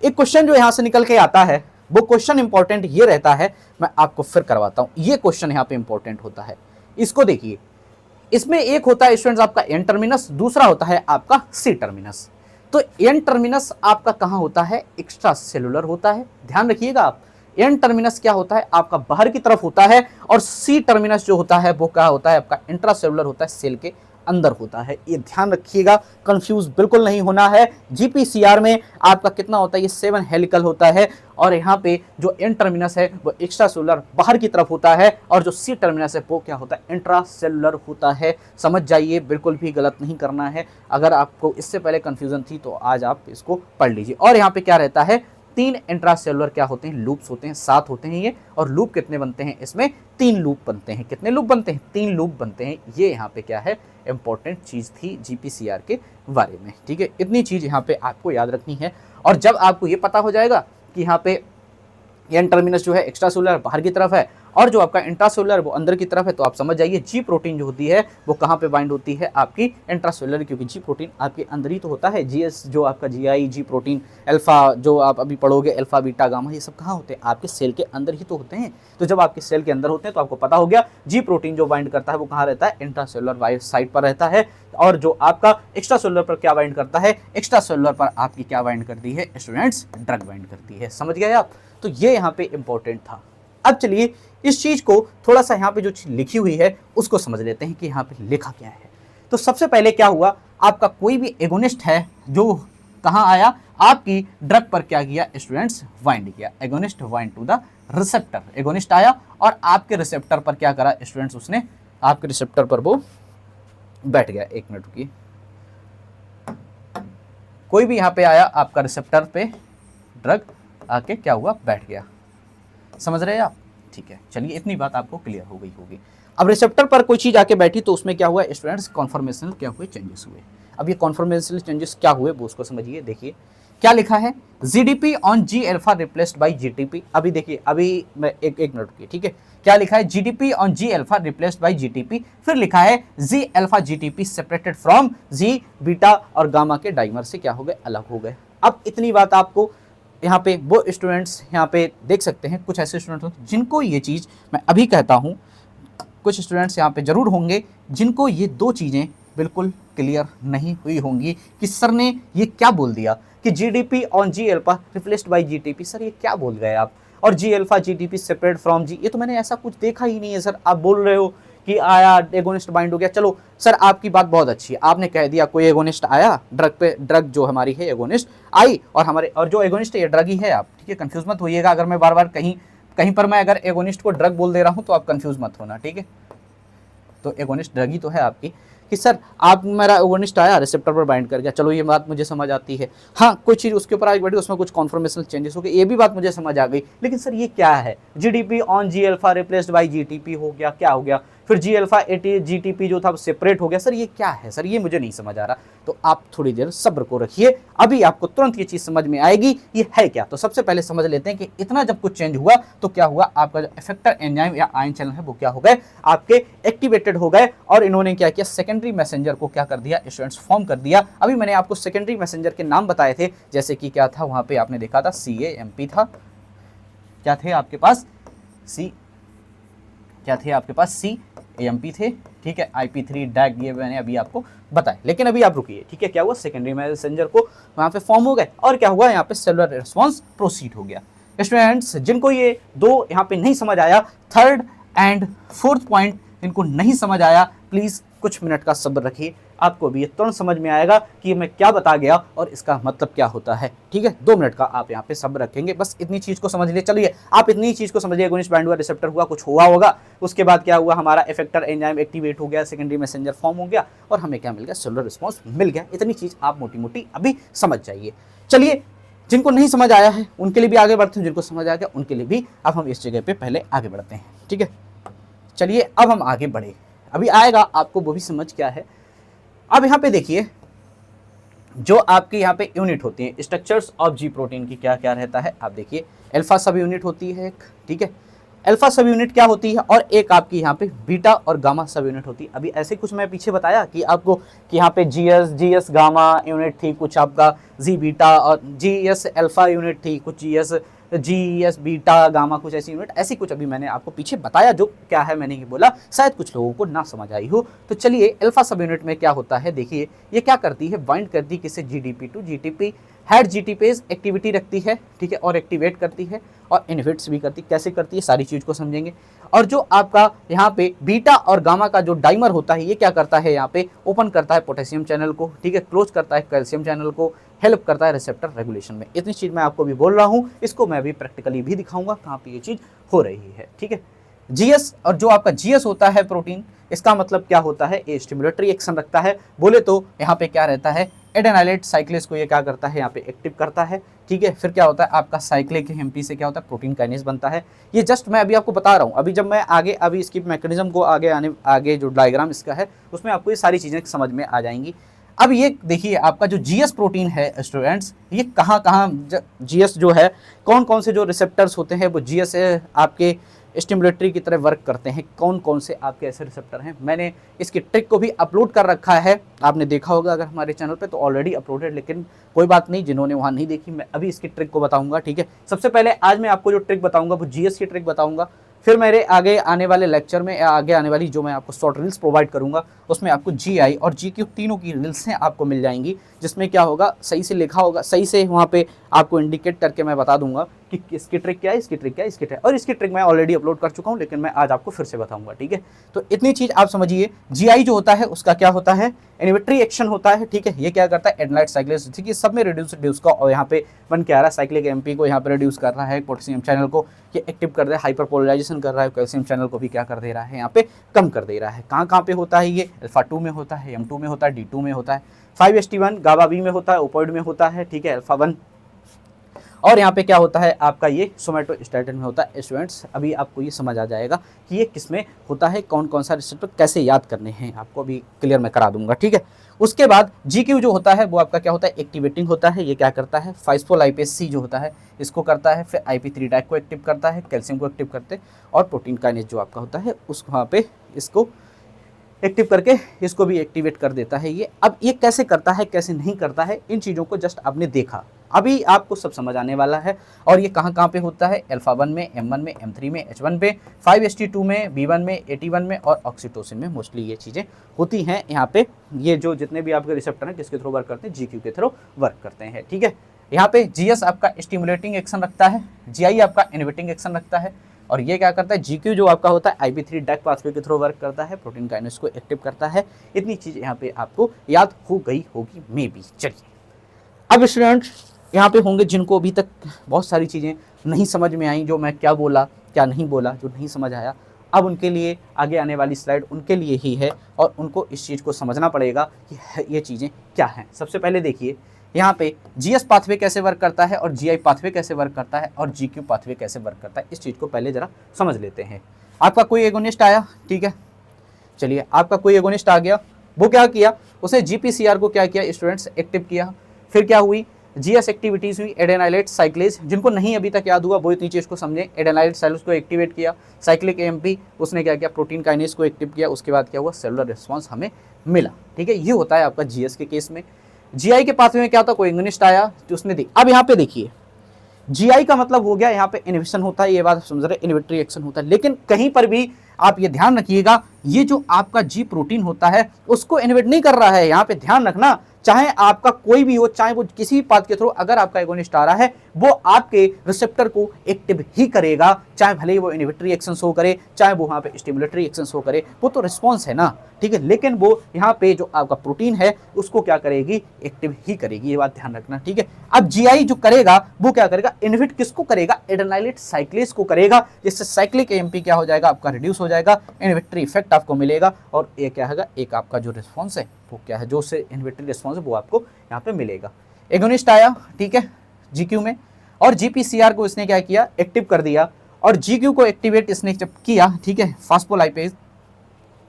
एक क्वेश्चन जो यहाँ से निकल के आता है वो क्वेश्चन इंपॉर्टेंट ये रहता है, मैं आपको फिर करवाता हूँ, ये क्वेश्चन यहाँ पे इंपॉर्टेंट होता है। इसको देखिए, इसमें एक होता है स्टूडेंट्स आपका एन टर्मिनस, दूसरा होता है आपका सी टर्मिनस। तो एन टर्मिनस आपका कहाँ होता है, एक्स्ट्रा सेलुलर होता है, ध्यान रखिएगा आप। एन टर्मिनस क्या होता है आपका बाहर की तरफ होता है, और सी टर्मिनस जो होता है वो क्या होता है आपका इंट्रा सेलुलर होता है, सेल के अंदर होता है। ये ध्यान रखिएगा, कंफ्यूज बिल्कुल नहीं होना है। जीपीसीआर में आपका कितना होता है, ये 7 हेलिकल होता है, और यहाँ पे जो एन टर्मिनस है वो एक्स्ट्रा सेलुलर बाहर की तरफ होता है, और जो सी टर्मिनस है वो क्या होता है, इंट्रा सेलुलर होता है। समझ जाइए, बिल्कुल भी गलत नहीं करना है। अगर आपको इससे पहले कंफ्यूजन थी तो आज आप इसको पढ़ लीजिए। और यहाँ पे क्या रहता है, 3 इंट्रा सेलुलर क्या होते हैं, लूप्स होते हैं, 7 होते हैं ये। और लूप कितने बनते हैं इसमें, 3 लूप बनते हैं। कितने लूप बनते हैं, 3 लूप बनते हैं। ये यहाँ पे क्या है, इंपॉर्टेंट चीज़ थी जीपीसीआर के बारे में, ठीक है। इतनी चीज़ यहाँ पे आपको याद रखनी है। और जब आपको ये पता हो जाएगा कि यहाँ पे एन टर्मिनस जो है एक्स्ट्रा सेलुलर बाहर की तरफ है, और जो आपका इंट्रासेलुलर वो अंदर की तरफ है, तो आप समझ जाइए जी प्रोटीन जो होती है वो कहाँ पे बाइंड होती है, आपकी इंट्रासेलुलर, क्योंकि जी प्रोटीन आपके अंदर ही तो होता है। जीएस जो आपका जीआई, जी प्रोटीन, अल्फा जो आप अभी पढ़ोगे, अल्फा बीटा गामा, ये सब कहाँ होते हैं, आपके सेल के अंदर ही तो होते हैं। तो जब आपके सेल के अंदर होते हैं तो आपको पता हो गया जी प्रोटीन जो बाइंड करता है वो कहाँ रहता है, इंट्रासेलुलर साइड पर रहता है। और जो आपका एक्स्ट्रा सेलुलर पर क्या बाइंड करता है, एक्स्ट्रा सेलुलर पर आपकी क्या बाइंड करती है स्टूडेंट्स, ड्रग बाइंड करती है। समझ गए आप। तो ये यहाँ पे इंपॉर्टेंट था। अब चलिए इस चीज को थोड़ा सा यहाँ पे जो चीज लिखी हुई है उसको समझ लेते हैं कि यहाँ पे लिखा क्या है। तो सबसे पहले क्या हुआ, आपका कोई भी एगोनिस्ट है जो कहाँ आया, आपकी ड्रग पर क्या किया स्टूडेंट्स, बाइंड किया। Agonist bind to the receptor, agonist आया और आपके रिसेप्टर पर क्या करा स्टूडेंट्स, उसने आपके रिसेप्टर पर वो बैठ गया। एक मिनट रुकिए, कोई भी यहाँ पे आया आपका रिसेप्टर पे, ड्रग आके क्या हुआ, बैठ गया। समझ रहे हैं आप, ठीक है। चलिए इतनी बात आपको क्लियर हो गई होगी। अब रिसेप्टर पर कोई चीज आके बैठी तो उसमें क्या हुआ स्टूडेंट्स, कॉन्फॉर्मेशनल क्या हुए, चेंजेस हुए। अब ये कॉन्फॉर्मेशनल चेंजेस क्या हुए वो उसको समझिए। देखिए क्या लिखा है, GDP on G alpha replaced by GTP. अभी देखिए, अभी मैं एक मिनट रुकिए, ठीक है। क्या लिखा है, GDP on G alpha replaced by GTP. फिर लिखा है G alpha GTP separated from G beta और गामा के डाइमर से क्या हो गए, अलग हो गए। अब इतनी बात आपको यहाँ पे वो स्टूडेंट्स यहाँ पे देख सकते हैं, कुछ ऐसे स्टूडेंट्स जिनको ये चीज़ मैं अभी कहता हूँ, कुछ स्टूडेंट्स यहाँ पे जरूर होंगे जिनको ये दो चीज़ें बिल्कुल क्लियर नहीं हुई होंगी कि सर ने ये क्या बोल दिया कि GDP on G alpha replaced by GTP. Sir ये क्या बोल गए आप, और G alpha GTP separate from G, ये तो मैंने ऐसा कुछ देखा ही नहीं है सर। आप बोल रहे हो कि आया एगोनिस्ट बाइंड हो गया, चलो सर आपकी बात बहुत अच्छी है, आपने कह दिया कोई एगोनिस्ट आया ड्रग पे, ड्रग जो हमारी है एगोनिस्ट आई और हमारे और जो एगोनिस्ट है ये ड्रग ही है। आप ठीक है, कंफ्यूज मत होइएगा, अगर मैं बार बार कहीं पर मैं अगर एगोनिस्ट को ड्रग बोल दे रहा हूँ तो आप कंफ्यूज मत होना, ठीक है। तो एगोनिस्ट ड्रग ही तो है आपकी, कि सर आप मेरा एगोनिस्ट आया रिसेप्टर पर बाइंड कर गया, चलो ये बात मुझे समझ आती है। हाँ कोई चीज़ उसके ऊपर आगे बढ़ी, उसमें कुछ कॉन्फर्मेशनल चेंजेस हो गए, ये भी बात मुझे समझ आ गई, लेकिन सर ये क्या है, GDP on G alpha replaced by GTP हो गया, क्या हो गया, फिर जी अल्फा जीटीपी जो था सेपरेट हो गया, सर ये क्या है, सर ये मुझे नहीं समझ आ रहा। तो आप थोड़ी देर सब्र को रखिए, अभी आपको तुरंत ये चीज़ समझ में आएगी ये है क्या। तो सबसे पहले समझ लेते हैं कि इतना जब कुछ चेंज हुआ तो क्या हुआ, आपका जो इफेक्टर एंजाइम या आयन चैनल है वो क्या हो गए, आपके एक्टिवेटेड हो गए, और इन्होंने क्या किया, सेकेंडरी मैसेंजर को क्या कर दिया, स्टूडेंट्स फॉर्म कर दिया। अभी मैंने आपको सेकेंडरी मैसेंजर के नाम बताए थे, जैसे कि क्या था वहां पे आपने देखा था CAMP था, क्या थे आपके पास CAMP थे, ठीक है, IP3 डैग, ये मैंने अभी आपको बताया। लेकिन अभी आप रुकिए, ठीक है, क्या हुआ, सेकेंडरी मैसेंजर को वहां पे फॉर्म हो गए, और क्या हुआ यहाँ पे सेलुलर रिस्पॉन्स प्रोसीड हो गया। स्टूडेंट्स जिनको ये दो यहाँ पे नहीं समझ आया, थर्ड एंड फोर्थ पॉइंट जिनको नहीं समझ आया, प्लीज कुछ मिनट का सब्र रखिए, आपको भी ये तुरंत समझ में आएगा कि मैं क्या बता गया और इसका मतलब क्या होता है, ठीक है। 2 मिनट का आप यहाँ पे सब्र रखेंगे, बस इतनी चीज को समझ लिए, चलिए आप इतनी चीज को समझिए, एगोनिस्ट बाइंड हुआ, रिसेप्टर हुआ, कुछ हुआ होगा, उसके बाद क्या हुआ, हमारा इफेक्टर एंजाइम एक्टिवेट हो गया, सेकेंडरी मैसेंजर फॉर्म हो गया, और हमें क्या मिल गया, सेलुलर रिस्पॉन्स मिल गया। इतनी चीज आप मोटी मोटी अभी समझ जाइए। चलिए जिनको नहीं समझ आया है उनके लिए भी आगे बढ़ते हैं, जिनको समझ आ गया उनके लिए भी अब हम इस जगह पे पहले आगे बढ़ते हैं, ठीक है। चलिए अब हम आगे बढ़े, अभी आएगा आपको वो भी समझ क्या है। अब यहाँ पे देखिए, जो आपके यहाँ पे यूनिट होती है स्ट्रक्चर्स ऑफ जी प्रोटीन की, क्या क्या रहता है, आप देखिए अल्फा सब यूनिट होती है एक, ठीक है, अल्फा सब यूनिट क्या होती है, और एक आपकी यहाँ पे बीटा और गामा सब यूनिट होती है। अभी ऐसे कुछ मैं पीछे बताया कि आपको कि यहाँ पे जीएस गामा यूनिट थी, कुछ आपका जी बीटा, और जीएस अल्फा यूनिट थी, कुछ जीएस बीटा गामा, कुछ ऐसी यूनिट, ऐसी कुछ अभी मैंने आपको पीछे बताया, जो क्या है मैंने ये बोला, शायद कुछ लोगों को ना समझ आई हो। तो चलिए अल्फा सब यूनिट में क्या होता है, देखिए ये क्या करती है, बाइंड करती है किसे, GDP to GTP, head GTPase activity रखती है, ठीक है, और एक्टिवेट करती है और इनहिबिट्स भी करती है। कैसे करती है सारी चीज को समझेंगे। और जो आपका यहाँ पे बीटा और गामा का जो डाइमर होता है, ये क्या करता है, यहाँ पे ओपन करता है पोटेशियम चैनल को, ठीक है, क्लोज करता है कैल्शियम चैनल को, हेल्प करता है रिसेप्टर रेगुलेशन में। इतनी चीज मैं आपको भी बोल रहा हूँ, इसको मैं भी प्रैक्टिकली भी दिखाऊंगा कहाँ पे ये चीज हो रही है, ठीक है। जीएस, और जो आपका जीएस होता है प्रोटीन, इसका मतलब क्या होता है, ये स्टिमुलेटरी एक्शन रखता है, बोले तो यहाँ पे क्या रहता है, एडेनाइलेट साइक्लेस को ये क्या करता है, यहाँ पे एक्टिव करता है, ठीक है। फिर क्या होता है आपका साइक्लिक एमपी से क्या होता है, प्रोटीन काइनेज बनता है। ये जस्ट मैं अभी आपको बता रहा हूँ, अभी जब मैं आगे अभी इसकी मैकेनिज्म को आगे जो डायग्राम इसका है उसमें आपको ये सारी चीज़ें समझ में आ जाएंगी। अब ये देखिए आपका जो जीएस प्रोटीन है स्टूडेंट्स, ये कहाँ कहाँ जीएस जो है, कौन कौन से जो रिसेप्टर्स होते हैं वो जीएस आपके स्टिमुलेटरी की तरह वर्क करते हैं, कौन कौन से आपके ऐसे रिसेप्टर हैं। मैंने इसकी ट्रिक को भी अपलोड कर रखा है, आपने देखा होगा अगर हमारे चैनल पे तो ऑलरेडी अपलोडेड, लेकिन कोई बात नहीं, जिन्होंने वहाँ नहीं देखी मैं अभी इसकी ट्रिक को बताऊंगा, ठीक है। सबसे पहले आज मैं आपको जो ट्रिक बताऊंगा वो जीएस की ट्रिक बताऊंगा, फिर मेरे आगे आने वाले लेक्चर में या आगे आने वाली जो मैं आपको शॉर्ट रील्स प्रोवाइड करूंगा उसमें आपको जीआई और जीक्यू तीनों की रील्स हैं आपको मिल जाएंगी, जिसमें क्या होगा सही से लिखा होगा, सही से वहाँ पे आपको इंडिकेट करके मैं बता दूंगा कि इसकी ट्रिक क्या है, इसकी ट्रिक क्या है, इसकी ट्रिक, और इसकी ट्रिक मैं ऑलरेडी अपलोड कर चुका हूँ, लेकिन मैं आज आपको फिर से बताऊंगा, ठीक है। तो इतनी चीज़ आप समझिए, जीआई जो होता है उसका क्या होता है, इनहिबिटरी एक्शन होता है, ठीक है। ये क्या करता है, एडेनाइलेट साइक्लेस, ठीक है, सब में रिड्यूस का, और यहाँ पे बन के आ रहा है साइक्लिक एमपी को यहाँ पे रिड्यूस कर रहा है, पोटेशियम चैनल को ये एक्टिव कर रहा है, हाइपरपोलराइजेशन कर रहा है, कैल्शियम चैनल को भी क्या कर दे रहा है, यहाँ पे कम कर दे रहा है। कहाँ कहाँ पे होता है ये, अल्फा 2 में होता है, M2 में होता है, D2 में होता है, 5HT1 गाबा बी में होता है, ओपोइड में होता है, ठीक है, अल्फा 1, और यहाँ पे क्या होता है आपका ये सोमेटोस्टैटिन में होता है। स्टूडेंट्स अभी आपको ये समझ आ जाएगा कि ये किस में होता है, कौन कौन सा रिसेप्टर कैसे याद करने हैं, आपको अभी क्लियर मैं करा दूंगा, ठीक है। उसके बाद GQ जो होता है वो आपका क्या होता है, एक्टिवेटिंग होता है। ये क्या करता है, फास्फोलाइपेज C जो होता है इसको करता है, फिर IP3 डैग को एक्टिव करता है, कैल्शियम को एक्टिव करते, और प्रोटीन काइनेज जो आपका होता है उस वहाँ पे इसको एक्टिव करके इसको भी एक्टिवेट कर देता है ये। अब ये कैसे करता है कैसे नहीं करता है, इन चीज़ों को जस्ट आपने देखा, अभी आपको सब समझ आने वाला है। और ये कहाँ कहाँ पे होता है, अल्फा 1 में, M1 में, M3 में, H1 पे, 5HT2 में, B1 में, AT1 में और ऑक्सीटोसिन में मोस्टली ये चीज़ें होती हैं। यहाँ पे ये जो जितने भी आपके रिसेप्टर हैं किसके थ्रू वर्क करते हैं, GQ के थ्रू वर्क करते हैं, ठीक है। यहाँ पे GS आपका स्टिमुलेटिंग एक्शन रखता है, GI आपका इनहिबिटिंग एक्शन रखता है, और ये क्या करता है, GQ जो आपका होता है IP3 डैक पाथवे के थ्रू वर्क करता है, प्रोटीन काइनेज को एक्टिव करता है। इतनी चीज़ यहाँ पे आपको याद हो गई होगी मे बी। चलिए अब स्टूडेंट्स यहाँ पे होंगे जिनको अभी तक बहुत सारी चीज़ें नहीं समझ में आई, जो मैं क्या बोला क्या नहीं बोला, जो नहीं समझ आया, अब उनके लिए आगे आने वाली स्लाइड उनके लिए ही है और उनको इस चीज़ को समझना पड़ेगा कि ये चीज़ें क्या हैं। सबसे पहले देखिए यहाँ पे GS पाथवे कैसे वर्क करता है और GI पाथवे कैसे वर्क करता है और GQ पाथवे कैसे वर्क करता है, इस चीज़ को पहले ज़रा समझ लेते हैं। आपका कोई एगोनिस्ट आया, ठीक है, चलिए आपका कोई एगोनिस्ट आ गया, वो क्या किया, उसने GPCR को क्या किया स्टूडेंट्स, एक्टिव किया। फिर क्या हुई, GS एक्टिविटीज़ हुई, एडेनाइलेट साइक्लेज, जिनको नहीं अभी तक याद हुआ वो इतनी चीज़ को समझें। एडेनाइलेट साइक्लेज को एक्टिवेट किया, साइक्लिक AMP उसने क्या किया, प्रोटीन काइनेज को एक्टिव किया, उसके बाद क्या हुआ, सेलुलर रिस्पॉन्स हमें मिला, ठीक है। ये होता है आपका GS के केस में। GI के पाथवे में क्या होता, कोई एगोनिस्ट आया जो उसने दी। अब यहाँ पे देखिए GI का मतलब हो गया यहाँ पे इनहिबिशन होता है, ये बात समझ रहे, इनहिबिटरी एक्शन होता है। लेकिन कहीं पर भी आप ये ध्यान रखिएगा, ये जो आपका G प्रोटीन होता है उसको इनहिबिट नहीं कर रहा है, यहाँ पे ध्यान रखना। चाहे आपका कोई भी हो, चाहे वो किसी भी पाथ के थ्रू अगर आपका एगोनिस्ट आ रहा है, वो आपके रिसेप्टर को एक्टिव ही करेगा, चाहे भले ही वो इनहिबिटरी एक्शन शो करे, चाहे वो वहाँ पे स्टिमुलेटरी एक्शन शो करे, वो तो रिस्पॉन्स है ना, ठीक है। लेकिन वो यहाँ पे जो आपका प्रोटीन है उसको क्या करेगी, एक्टिव ही करेगी, ये बात ध्यान रखना, ठीक है। अब GI जो करेगा वो क्या करेगा, इनहिबिट किसको करेगा, एडेनाइलेट साइक्लेज को करेगा, जिससे साइक्लिक AMP क्या हो जाएगा, आपका रिड्यूस हो जाएगा, इनहिबिटरी इफेक्ट आपको मिलेगा, और ये क्या है, एक आपका जो रिस्पॉन्स है वो क्या है, जो से इनहिबिटरी रिस्पॉन्स है वो आपको यहाँ पे मिलेगा। एगोनिस्ट आया, ठीक है, GQ में, और GPCR को इसने क्या किया, एक्टिव कर दिया, और GQ को एक्टिवेट इसने जब किया, ठीक है, फास्फोलाइपेज।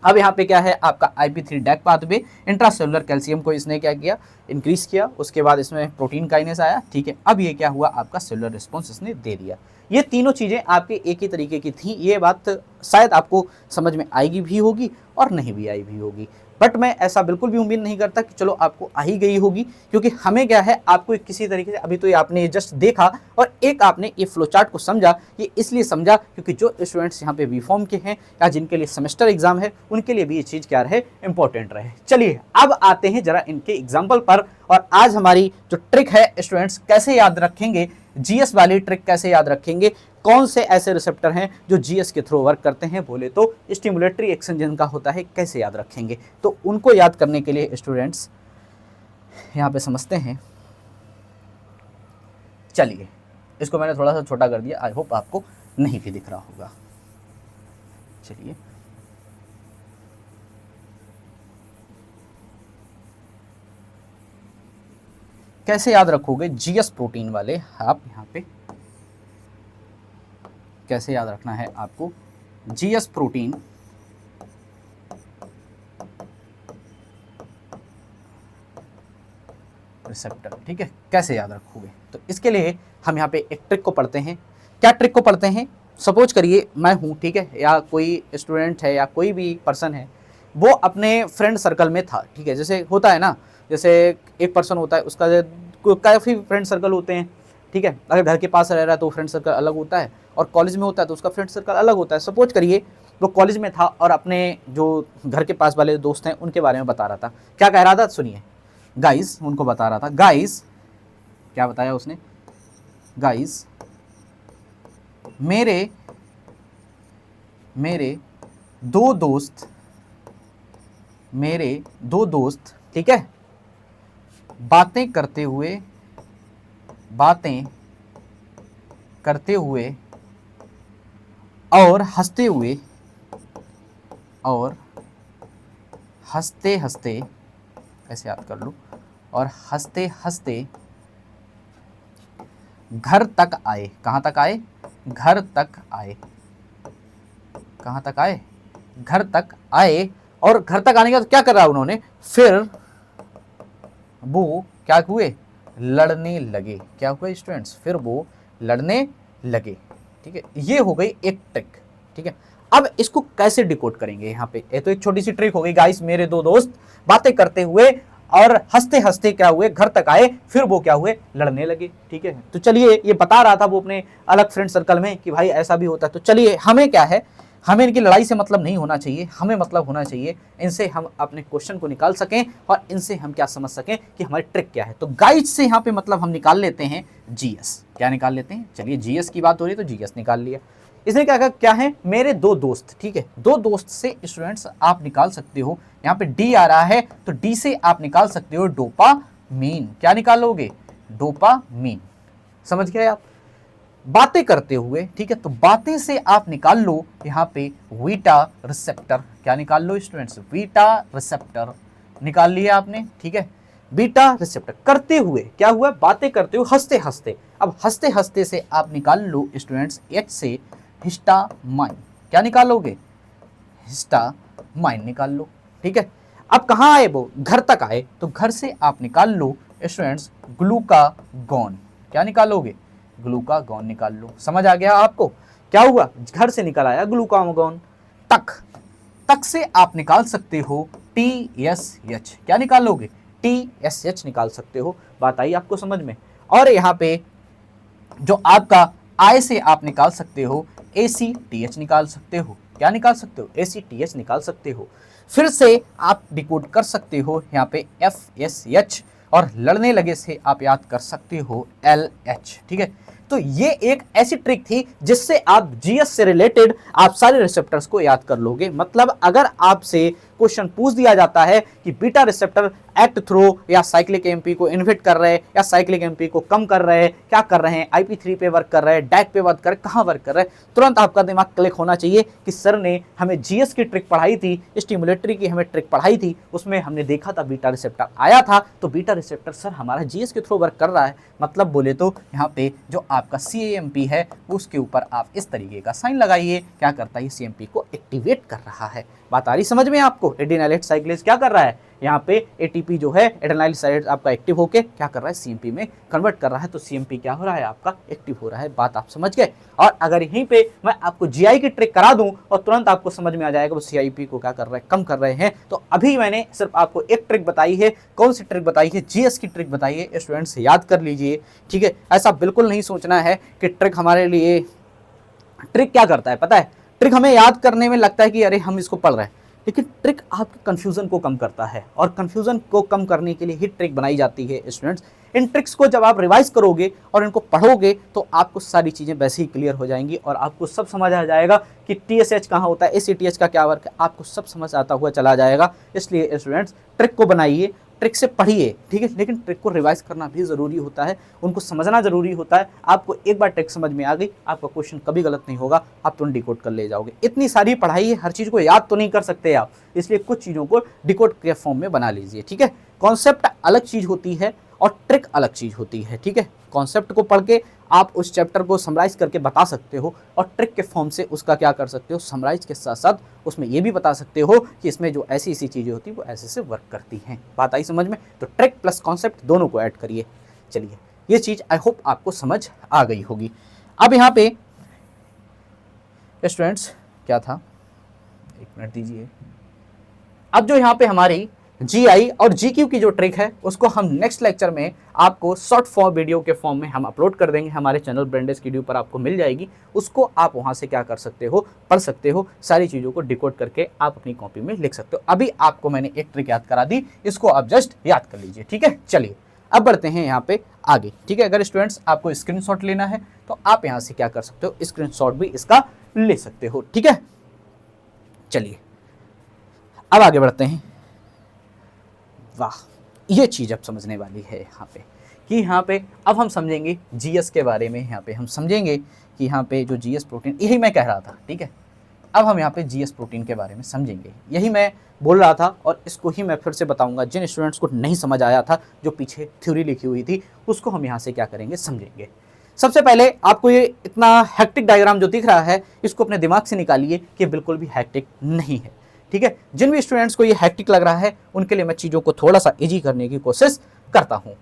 अब यहाँ पे क्या है आपका IP3 deck pathway, intracellular calcium को इसने क्या किया, इंक्रीज किया, उसके बाद इसमें प्रोटीन काइनेज आया, ठीक है। अब ये क्या हुआ, आपका सेलुलर रिस्पॉन्स इसने दे दिया। ये तीनों चीज़ें आपके एक ही तरीके की थी, ये बात शायद आपको समझ में आएगी भी होगी और नहीं भी आई भी होगी, बट मैं ऐसा बिल्कुल भी उम्मीद नहीं करता कि चलो आपको आ ही गई होगी, क्योंकि हमें क्या है, आपको किसी तरीके से अभी तो ये आपने जस्ट देखा और एक आपने ये फ्लो चार्ट को समझा, ये इसलिए समझा क्योंकि जो स्टूडेंट्स यहाँ पे बी फॉर्म के हैं या जिनके लिए सेमेस्टर एग्जाम है उनके लिए भी ये चीज़ क्या रहे, इंपॉर्टेंट रहे। चलिए अब आते हैं जरा इनके एग्जाम्पल पर, और आज हमारी जो ट्रिक है स्टूडेंट्स, कैसे याद रखेंगे GS वाली ट्रिक, कैसे याद रखेंगे, कौन से ऐसे रिसेप्टर हैं जो GS के थ्रू वर्क करते हैं, बोले तो स्टिमुलेटरी एक्शन जिनका होता है, कैसे याद रखेंगे। तो उनको याद करने के लिए स्टूडेंट्स यहाँ पे समझते हैं। चलिए इसको मैंने थोड़ा सा छोटा कर दिया, आई होप आपको नहीं भी दिख रहा होगा। चलिए कैसे याद रखोगे GS प्रोटीन वाले, आप यहाँ पे कैसे याद रखना है आपको GS प्रोटीन रिसेप्टर, ठीक है, कैसे याद रखोगे। तो इसके लिए हम यहाँ पे एक ट्रिक को पढ़ते हैं। क्या ट्रिक को पढ़ते हैं, सपोज करिए मैं हूँ, ठीक है, या कोई स्टूडेंट है या कोई भी पर्सन है, वो अपने फ्रेंड सर्कल में था, ठीक है, जैसे होता है ना, जैसे एक पर्सन होता है उसका काफ़ी फ्रेंड सर्कल होते हैं, ठीक है। अगर घर के पास रह रहा है तो फ्रेंड सर्कल अलग होता है, और कॉलेज में होता है तो उसका फ्रेंड सर्कल अलग होता है। सपोज करिए वो कॉलेज में था और अपने जो घर के पास वाले दोस्त हैं उनके बारे में बता रहा था। क्या कह रहा था, सुनिए गाइस, उनको बता रहा था, गाइस क्या बताया उसने, गाइस मेरे दो दोस्त, ठीक है, बातें करते हुए और हंसते हंसते ऐसे याद कर लो, और हंसते हंसते घर तक आए। कहाँ तक आए, घर तक आए, कहाँ तक आए, घर तक आए। और घर तक आने के बाद क्या कर रहा उन्होंने, फिर वो क्या हुए, लड़ने लगे। क्या हुआ स्टूडेंट्स, फिर वो लड़ने लगे, ठीक है। ये हो गई एक ट्रिक, ठीक है। अब इसको कैसे डिकोड करेंगे, यहाँ पे ये तो एक छोटी सी ट्रिक हो गई, गाइस मेरे दो दोस्त बातें करते हुए और हंसते हंसते क्या हुए, घर तक आए, फिर वो क्या हुए, लड़ने लगे, ठीक है। तो चलिए, ये बता रहा था वो अपने अलग फ्रेंड सर्कल में कि भाई ऐसा भी होता है। तो चलिए, हमें क्या है, हमें इनकी लड़ाई से मतलब नहीं होना चाहिए, हमें मतलब होना चाहिए इनसे हम अपने क्वेश्चन को निकाल सकें और इनसे हम क्या समझ सकें कि हमारी ट्रिक क्या है। तो गाइस से यहाँ पे मतलब हम निकाल लेते हैं GS। क्या निकाल लेते हैं, चलिए GS की बात हो रही है तो GS निकाल लिया। इसने क्या है, मेरे दो दोस्त, ठीक है, दो दोस्त से स्टूडेंट्स आप निकाल सकते हो, यहाँ पे डी आ रहा है तो डी से आप निकाल सकते हो डोपामीन। क्या निकालोगे? डोपामीन। समझ गए आप? बातें करते हुए, ठीक है, तो बातें से आप निकाल लो यहाँ पे बीटा रिसेप्टर। क्या निकाल लो स्टूडेंट्स? बीटा रिसेप्टर निकाल लिया आपने, ठीक है। बीटा रिसेप्टर करते हुए क्या हुआ? बातें करते हुए हंसते हंसते, अब हंसते हंसते से आप निकाल लो स्टूडेंट्स एच से हिस्टामाइन। क्या निकालोगे? हिस्टामाइन निकाल लो, ठीक है। अब कहाँ आए वो? घर तक आए, तो घर से आप निकाल लो स्टूडेंट्स ग्लूकागॉन। क्या निकालोगे? ग्लूकागॉन निकाल लो। समझ आ गया आपको? क्या हुआ? घर से निकल आया ग्लूकागॉन। तक से आप निकाल सकते हो TSH। क्या निकालोगे? TSH निकाल सकते हो। बात आई आपको समझ में? और यहाँ पे जो आपका I से आप निकाल सकते हो ACTH निकाल सकते हो। क्या निकाल सकते हो? ACTH निकाल सकते हो। फिर से आप डिकोड कर सकते हो यहाँ पे FSH, और लड़ने लगे से आप याद कर सकते हो LH, ठीक है। तो ये एक ऐसी ट्रिक थी जिससे आप जीएस से रिलेटेड आप सारे रिसेप्टर्स को याद कर लोगे। मतलब अगर आपसे क्वेश्चन पूछ दिया जाता है कि बीटा रिसेप्टर एक्ट थ्रो या साइक्लिक एमपी को इनहिबिट कर रहे हैं या साइक्लिक एमपी को कम कर रहे हैं, क्या कर रहे हैं, IP3 पे वर्क कर रहे हैं, डैक पे वर्क कर रहे हैं, कहाँ वर्क कर रहे हैं, तुरंत आपका दिमाग क्लिक होना चाहिए कि सर ने हमें जीएस की ट्रिक पढ़ाई थी, स्टिमुलेटरी की हमें ट्रिक पढ़ाई थी, उसमें हमने देखा था बीटा रिसेप्टर आया था, तो बीटा रिसेप्टर सर हमारा जीएस के थ्रू वर्क कर रहा है। मतलब बोले तो यहाँ पे जो आपका CAMP है उसके ऊपर आप इस तरीके का साइन लगाइए। क्या करता है? CAMP को एक्टिवेट कर रहा है। बात आ रही समझ में आपको? एडिनाइलेट साइक्लेज क्या कर रहा है? यहाँ पे ATP जो है एडेनाइल साइड आपका एक्टिव होके क्या कर रहा है? CMP में कन्वर्ट कर रहा है। तो CMP क्या हो रहा है? आपका एक्टिव हो रहा है। बात आप समझ गए? और अगर यहीं पे मैं आपको GI की ट्रिक करा दूं और तुरंत आपको समझ में आ जाएगा वो CIP को क्या कर रहे हैं? कम कर रहे हैं। तो अभी मैंने सिर्फ आपको एक ट्रिक बताई है। कौन सी ट्रिक बताई है? GS की ट्रिक बताई है। स्टूडेंट्स याद कर लीजिए, ठीक है। ऐसा बिल्कुल नहीं सोचना है कि ट्रिक हमारे लिए, ट्रिक क्या करता है पता है? ट्रिक हमें याद करने में लगता है कि अरे हम इसको पढ़ रहे हैं, लेकिन ट्रिक आपके कंफ्यूजन को कम करता है, और कंफ्यूजन को कम करने के लिए ही ट्रिक बनाई जाती है स्टूडेंट्स। इन ट्रिक्स को जब आप रिवाइज करोगे और इनको पढ़ोगे तो आपको सारी चीज़ें वैसे ही क्लियर हो जाएंगी और आपको सब समझ आ जाएगा कि TSH कहाँ होता है, ACTH का क्या वर्क है, आपको सब समझ आता हुआ चला जाएगा। इसलिए स्टूडेंट्स ट्रिक को बनाइए, ट्रिक से पढ़िए, ठीक है, लेकिन ट्रिक को रिवाइज करना भी ज़रूरी होता है, उनको समझना ज़रूरी होता है। आपको एक बार ट्रिक समझ में आ गई, आपका क्वेश्चन कभी गलत नहीं होगा, आप तुरंत डिकोड कर ले जाओगे। इतनी सारी पढ़ाई है, हर चीज़ को याद तो नहीं कर सकते आप, इसलिए कुछ चीज़ों को डिकोड के फॉर्म में बना लीजिए, ठीक है। कॉन्सेप्ट अलग चीज़ होती है और ट्रिक अलग चीज़ होती है, ठीक है। कॉन्सेप्ट को पढ़ के आप उस चैप्टर को समराइज करके बता सकते हो और ट्रिक के फॉर्म से उसका क्या कर सकते हो? समराइज के साथ साथ उसमें ये भी बता सकते हो कि इसमें जो ऐसी ऐसी चीज़ें होती हैं वो ऐसे से वर्क करती हैं। बात आई समझ में? तो ट्रिक प्लस कॉन्सेप्ट दोनों को ऐड करिए। चलिए, ये चीज़ आई होप आपको समझ आ गई होगी। अब यहाँ पे स्टूडेंट्स क्या था, एक मिनट दीजिए। अब जो यहाँ पे हमारी GI और GQ की जो ट्रिक है उसको हम नेक्स्ट लेक्चर में आपको शॉर्ट फॉर्म वीडियो के फॉर्म में हम अपलोड कर देंगे, हमारे चैनल ब्रेंडेज वीडियो पर आपको मिल जाएगी। उसको आप वहाँ से क्या कर सकते हो? पढ़ सकते हो, सारी चीज़ों को डिकोड करके आप अपनी कॉपी में लिख सकते हो। अभी आपको मैंने एक ट्रिक याद करा दी, इसको आप जस्ट याद कर लीजिए, ठीक है। चलिए अब बढ़ते हैं यहाँ पे आगे, ठीक है। अगर स्टूडेंट्स आपको स्क्रीनशॉट लेना है तो आप यहाँ से क्या कर सकते हो? स्क्रीनशॉट भी इसका ले सकते हो, ठीक है। चलिए अब आगे बढ़ते हैं। वाह, ये चीज़ अब समझने वाली है यहाँ पे कि यहाँ पे अब हम समझेंगे GS के बारे में। यहाँ पे हम समझेंगे कि यहाँ पे जो GS प्रोटीन, यही मैं कह रहा था, ठीक है। अब हम यहाँ पे GS प्रोटीन के बारे में समझेंगे, यही मैं बोल रहा था और इसको ही मैं फिर से बताऊंगा। जिन स्टूडेंट्स को नहीं समझ आया था, जो पीछे थ्योरी लिखी हुई थी, उसको हम यहाँ से क्या करेंगे? समझेंगे। सबसे पहले आपको ये इतना हैक्टिक डायग्राम जो दिख रहा है इसको अपने दिमाग से निकालिए कि बिल्कुल भी हैक्टिक नहीं है, ठीक है। जिन भी स्टूडेंट्स को ये हैक्टिक लग रहा है उनके लिए मैं चीज़ों को थोड़ा सा इजी करने की कोशिश करता हूँ।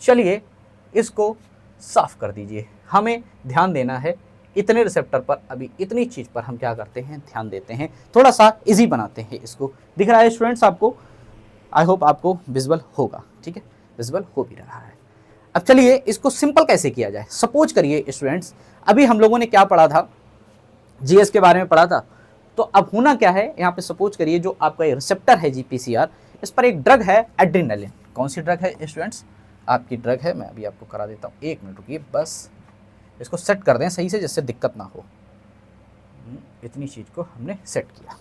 चलिए इसको साफ कर दीजिए। हमें ध्यान देना है इतने रिसेप्टर पर, अभी इतनी चीज़ पर हम क्या करते हैं? ध्यान देते हैं, थोड़ा सा इजी बनाते हैं इसको। दिख रहा है स्टूडेंट्स आपको? आई होप आपको विजुअल होगा, ठीक है, विजुअल हो भी रहा है। अब चलिए इसको सिंपल कैसे किया जाए। सपोज करिए स्टूडेंट्स, अभी हम लोगों ने क्या पढ़ा था? GS के बारे में पढ़ा था। तो अब होना क्या है यहाँ पे? सपोज करिए जो आपका ये रिसेप्टर है GPCR, इस पर एक ड्रग है एड्रेनालिन। कौन सी ड्रग है स्टूडेंट्स? आपकी ड्रग है, मैं अभी आपको करा देता हूँ, एक मिनट रुकिए, बस इसको सेट कर दें सही से जिससे दिक्कत ना हो। इतनी चीज को हमने सेट किया।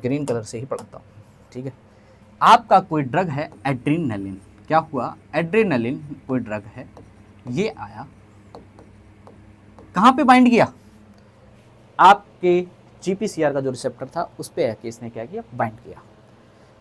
ग्रीन कलर से ही पढ़ता हूँ, ठीक है। आपका कोई ड्रग है एड्रेनालिन, क्या हुआ, एड्रेनालिन कोई ड्रग है, ये आया, कहाँ पे बाइंड किया, आपके जीपीसीआर का जो रिसेप्टर था उस पे आके इसने क्या किया, बाइंड किया।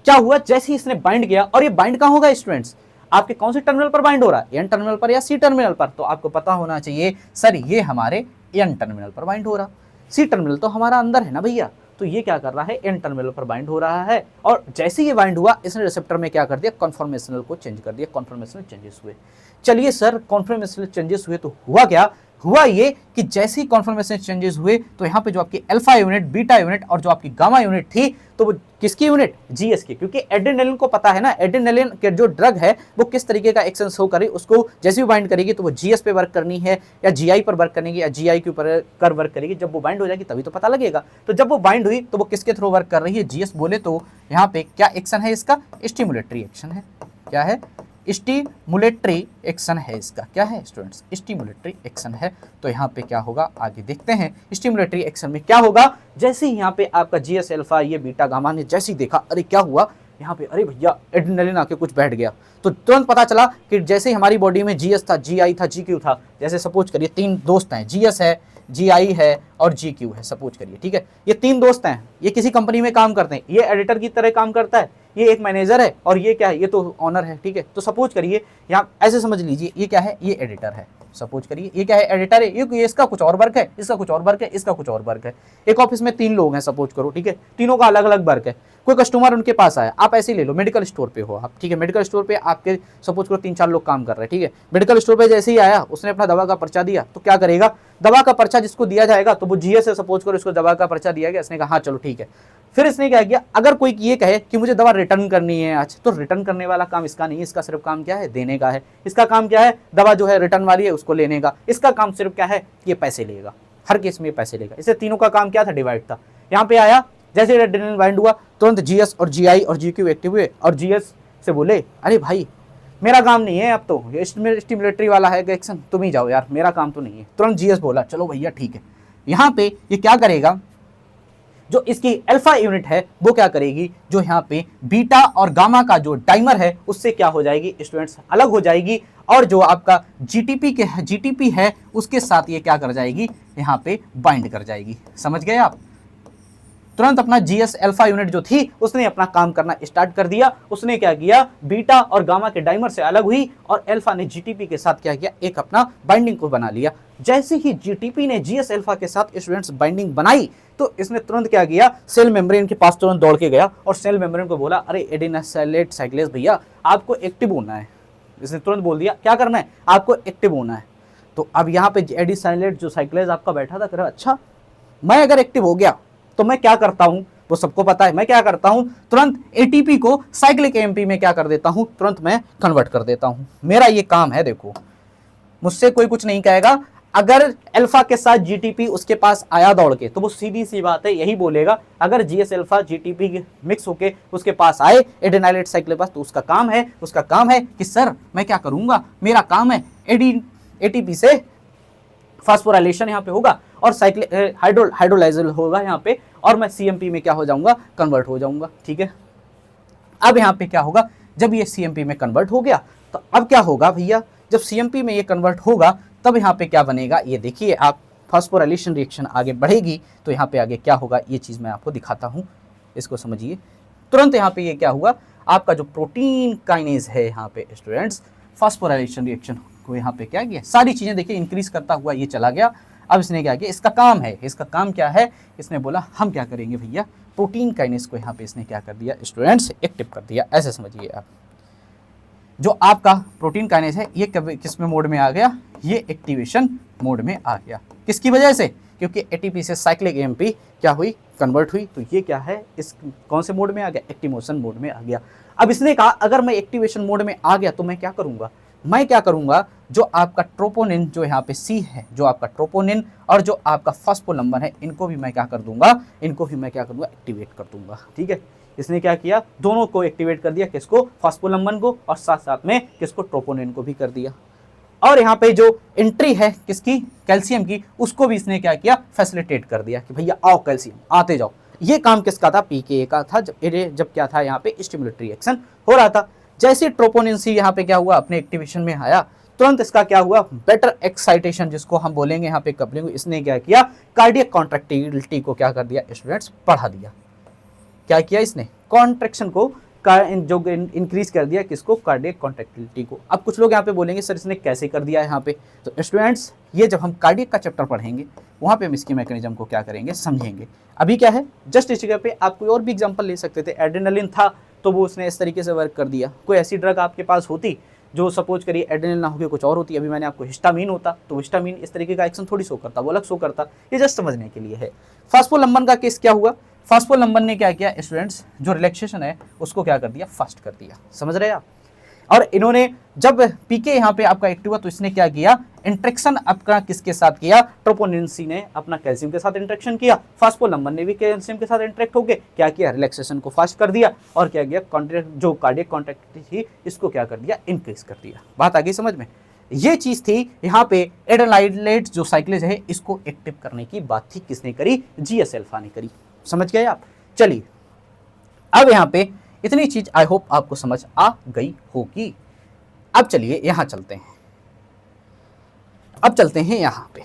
क्या हुआ, जैसे ही इसने बाइंड किया, और ये बाइंड कहाँ होगा स्टूडेंट्स, आपके कौन से टर्मिनल पर बाइंड हो रहा है, एन टर्मिनल पर या सी टर्मिनल पर, तो आपको पता होना चाहिए सर ये हमारे एन टर्मिनल पर बाइंड हो रहा, सी टर्मिनल तो हमारा अंदर है ना भैया, तो ये क्या कर रहा है, एन टर्मिनल पर बाइंड हो रहा है। और जैसे ये बाइंड हुआ, इसने रिसेप्टर में क्या कर दिया, कॉन्फॉर्मेशनल को चेंज कर दिया, कॉन्फॉर्मेशनल चेंजेस हुए। चलिए सर कॉन्फॉर्मेशनल चेंजेस हुए तो हुआ क्या, हुआ ये कि जैसे ही कॉन्फॉर्मेशन चेंजेस हुए तो यहाँ पे जो आपकी अल्फा यूनिट, बीटा यूनिट और जो आपकी गामा यूनिट थी, तो वो किसकी यूनिट, जीएस की, क्योंकि एड्रेनालिन को पता है ना, एड्रेनालिन के जो ड्रग है वो किस तरीके का एक्शन शो करे, उसको जैसे भी बाइंड करेगी तो वो जीएस पे वर्क करनी है या जीआई पर वर्क करेगी या जीआई के ऊपर कर वर्क करेगी। जब वो बाइंड हो जाएगी तभी तो पता लगेगा। तो जब वो बाइंड हुई तो वो किसके थ्रू वर्क कर रही है, जीएस बोले तो यहाँ पे क्या एक्शन है इसका, स्टिमुलेटरी एक्शन है। क्या है, स्टिमुलेटरी एक्शन है इसका, क्या है स्टूडेंट्स, स्टिमुलेटरी एक्शन है। तो यहाँ पे क्या होगा, आगे देखते हैं स्टिमुलेटरी एक्शन में क्या होगा। जैसे ही यहाँ पे आपका जीएस अल्फा, ये बीटा गामा ने जैसे ही देखा, अरे क्या हुआ यहाँ पे, अरे भैया एड्रेनालिन आके कुछ बैठ गया, तो तुरंत पता चला कि जैसे ही हमारी बॉडी में जीएस था, जीआई था, जीक्यू था, जैसे सपोज करिए तीन दोस्त हैं, जीएस है, जीआई है और जीक्यू है, सपोज करिए, ठीक है, ये तीन दोस्त हैं, ये किसी कंपनी में काम करते हैं, ये एडिटर की तरह काम करता है, ये एक मैनेजर है और ये क्या है, ये तो ऑनर है, ठीक है। तो सपोज करिए यहाँ ऐसे समझ लीजिए, ये क्या है, ये एडिटर है, सपोज करिए ये क्या है, एडिटर है, ये इसका कुछ और वर्क है, इसका कुछ और वर्क है, इसका कुछ और वर्क है। एक ऑफिस में तीन लोग हैं सपोज करो, ठीक है, तीनों का अलग अलग वर्क है। कोई कस्टमर उनके पास आया, आप ऐसे ही ले लो, मेडिकल स्टोर पे हो आप, ठीक है, मेडिकल स्टोर पे आपके सपोज करो 3-4 लोग काम कर रहे हैं, ठीक है। मेडिकल स्टोर पे जैसे ही आया, उसने अपना दवा का पर्चा दिया, तो क्या करेगा, दवा का पर्चा जिसको दिया जाएगा, तो वो जीएस है, सपोज करो इसको दवा का पर्चा दिया गया, इसने कहा हाँ चलो ठीक है। फिर इसने क्या किया, अगर कोई ये कहे कि मुझे दवा रिटर्न करनी है आज, तो रिटर्न करने वाला काम इसका नहीं है, इसका सिर्फ काम क्या है, देने का है। इसका काम क्या है, दवा जो है रिटर्न वाली है उसको लेने का, इसका काम सिर्फ क्या है, ये पैसे लेगा, हर केस में पैसे लेगा। इससे तीनों का काम क्या था, डिवाइड था। यहाँ पे आया, जैसे एड्रेनालिन बाइंड हुआ, तुरंत जीएस और जीआई और जीक्यू एक्टिव हुए, और जीएस से बोले अरे भाई मेरा काम नहीं है, अब तो ये स्टिमुलेटरी वाला है एक्शन, तुम ही जाओ यार, मेरा काम तो नहीं है। तुरंत जीएस बोला चलो भैया ठीक है। यहाँ पे ये क्या करेगा, जो इसकी अल्फा यूनिट है वो क्या करेगी, जो यहाँ पे बीटा और गामा का जो डाइमर है उससे क्या हो जाएगी स्टूडेंट्स, अलग हो जाएगी, और जो आपका जीटीपी है उसके साथ ये क्या कर जाएगी, यहाँ पे बाइंड कर जाएगी। समझ गए आप, तुरंत अपना जीएस अल्फा यूनिट जो थी उसने अपना काम करना स्टार्ट कर दिया। उसने क्या किया, बीटा और गामा के डाइमर से अलग हुई, और अल्फा ने जीटीपी के साथ क्या किया, एक अपना बाइंडिंग को बना लिया। जैसे ही जीटीपी ने जीएस अल्फा के साथ स्टूडेंट्स बाइंडिंग बनाई, तो इसने तुरंत क्या किया, सेल मेम्ब्रेन के पास तुरंत दौड़ के गया और सेल मेम्ब्रेन को बोला अरे एडिनोसाइलेट साइक्लेज भैया आपको एक्टिव होना है। इसने तुरंत बोल दिया क्या करना है, आपको एक्टिव होना है। तो अब यहाँ पे एडिनोसाइलेट जो साइक्लेज आपका बैठा था, कह रहा अच्छा मैं अगर एक्टिव हो गया तो मैं क्या करता हूं, वो सबको पता है, मैं क्या करता हूं, तुरंत एटीपी को साइक्लिक एएमपी में क्या कर देता हूं, तुरंत मैं कन्वर्ट कर देता हूं। मेरा ये काम है, देखो मुझसे कोई कुछ नहीं कहेगा। अगर अल्फा के साथ जीटीपी उसके पास आया दौड़ के, तो वो सीधी सी बात है यही बोलेगा, अगर जीएस अल्फा जीटीपी मिक्स होके उसके पास आए एडिनाइलेट साइक्लेज पास, तो उसका काम है कि सर मैं क्या करूंगा, मेरा काम है एटीपी से फास्फोराइलेशन यहाँ पे होगा और हाइड्रोलाइजल होगा यहाँ पे, और मैं सीएमपी में क्या हो जाऊंगा, कन्वर्ट हो जाऊंगा। ठीक है, अब यहाँ पे क्या होगा, जब ये सीएमपी में कन्वर्ट हो गया तो अब क्या होगा भैया, जब सीएमपी में ये कन्वर्ट होगा तब यहाँ पे क्या बनेगा, ये देखिए आप, फास्फोराइलेशन रिएक्शन आगे बढ़ेगी। तो यहाँ पे आगे क्या होगा, ये चीज़ मैं आपको दिखाता हूँ, इसको समझिए। तुरंत यहाँ पे ये क्या हुआ, आपका जो प्रोटीन काइनेज है यहाँ पे स्टूडेंट्स, फास्फोराइलेशन रिएक्शन को यहाँ पे क्या किया, सारी चीज़ें देखिए इंक्रीज करता हुआ ये चला गया। अब इसने क्या किया, इसका काम क्या है, इसने बोला हम क्या करेंगे भैया, प्रोटीन काइनेज को यहाँ पे इसने क्या कर दिया स्टूडेंट्स, एक्टिव कर दिया। ऐसे समझिए आप, जो आपका प्रोटीन काइनेज है ये किस में मोड में आ गया, ये एक्टिवेशन मोड में आ गया। किसकी वजह से, क्योंकि एटीपी से साइक्लिक एएमपी क्या हुई, कन्वर्ट हुई। तो ये क्या है, इस कौन से मोड में आ गया, एक्टिवेशन मोड में आ गया। अब इसने कहा अगर मैं एक्टिवेशन मोड में आ गया तो मैं क्या करूंगा, जो आपका ट्रोपोनिन जो यहाँ पे सी है, जो आपका ट्रोपोनिन और जो आपका फास्फोलंबन है, इनको भी मैं क्या कर दूंगा, एक्टिवेट कर दूंगा। ठीक है, इसने क्या किया, दोनों को एक्टिवेट कर दिया, किसको, फास्फोलंबन को, और साथ साथ में किसको, ट्रोपोनिन को भी कर दिया। और यहाँ पे जो एंट्री है किसकी, कैल्शियम की, उसको भी इसने क्या किया, फैसिलिटेट कर दिया कि भैया आओ कैल्शियम, आते जाओ। ये काम किसका था, पीके का था, जब क्या था यहाँ पे स्टिमुलेटरी एक्शन हो रहा था। जैसे ट्रोपोनिन सी यहाँ पे क्या हुआ, अपने एक्टिवेशन में आया, तुरंत इसका क्या हुआ, बेटर एक्साइटेशन जिसको हम बोलेंगे यहाँ पे कपलिंग, इसने क्या किया, कार्डियक कॉन्ट्रैक्टिलिटी को क्या कर दिया स्टूडेंट्स, बढ़ा दिया। क्या किया इसने, कॉन्ट्रैक्शन को जो इंक्रीज कर दिया, किसको, कार्डियक कॉन्ट्रैक्टिलिटी को। अब कुछ लोग यहाँ पे बोलेंगे सर इसने कैसे कर दिया है यहाँ पे, तो स्टूडेंट्स ये जब हम कार्डियक का चैप्टर पढ़ेंगे वहाँ पे हम इसके मैकेनिज्म को क्या करेंगे, समझेंगे। अभी क्या है, जस्ट इस जगह पे आप कोई और भी एग्जांपल ले सकते थे। एड्रेनालिन था तो वो उसने इस तरीके से वर्क कर दिया। कोई ऐसी ड्रग आपके पास होती जो सपोज करिए एड्रेनलिन ना होकर कुछ और होती, अभी मैंने आपको हिस्टामीन होता तो हिस्टामीन इस तरीके का एक्शन थोड़ी शो करता, वो अलग शो करता। ये जस्ट समझने के लिए है। फास्फोलंबन का केस क्या हुआ, फास्फोलंबन ने क्या किया स्टूडेंट्स, जो रिलैक्सेशन है उसको क्या कर दिया, फास्ट कर दिया। समझ रहे हैं आप। और इन्होंने जब पीके यहाँ पे आपका एक्टिव हुआ तो इसने क्या किया, इंट्रैक्शन आपका किसके साथ किया, ट्रोपोनिन सी ने अपना कैल्शियम के साथ इंट्रैक्शन किया, फास्फोलंबन ने भी कैल्शियम के साथ इंट्रैक्ट होकर क्या किया, रिलैक्सेशन को फास्ट कर दिया, और क्या किया, जो कार्डियक कॉन्ट्रैक्टिलिटी थी इसको क्या कर दिया, इंक्रीज कर दिया। बात आ गई समझ में। ये चीज थी यहाँ पे एड्रेनालाइट जो साइक्लेज है इसको एक्टिव करने की बात थी, किसने करी, जीएस अल्फा ने करी। समझ गए आप। चलिए अब यहाँ पे इतनी चीज आई होप आपको समझ आ गई होगी। अब चलिए यहां चलते हैं, अब चलते हैं यहां पे।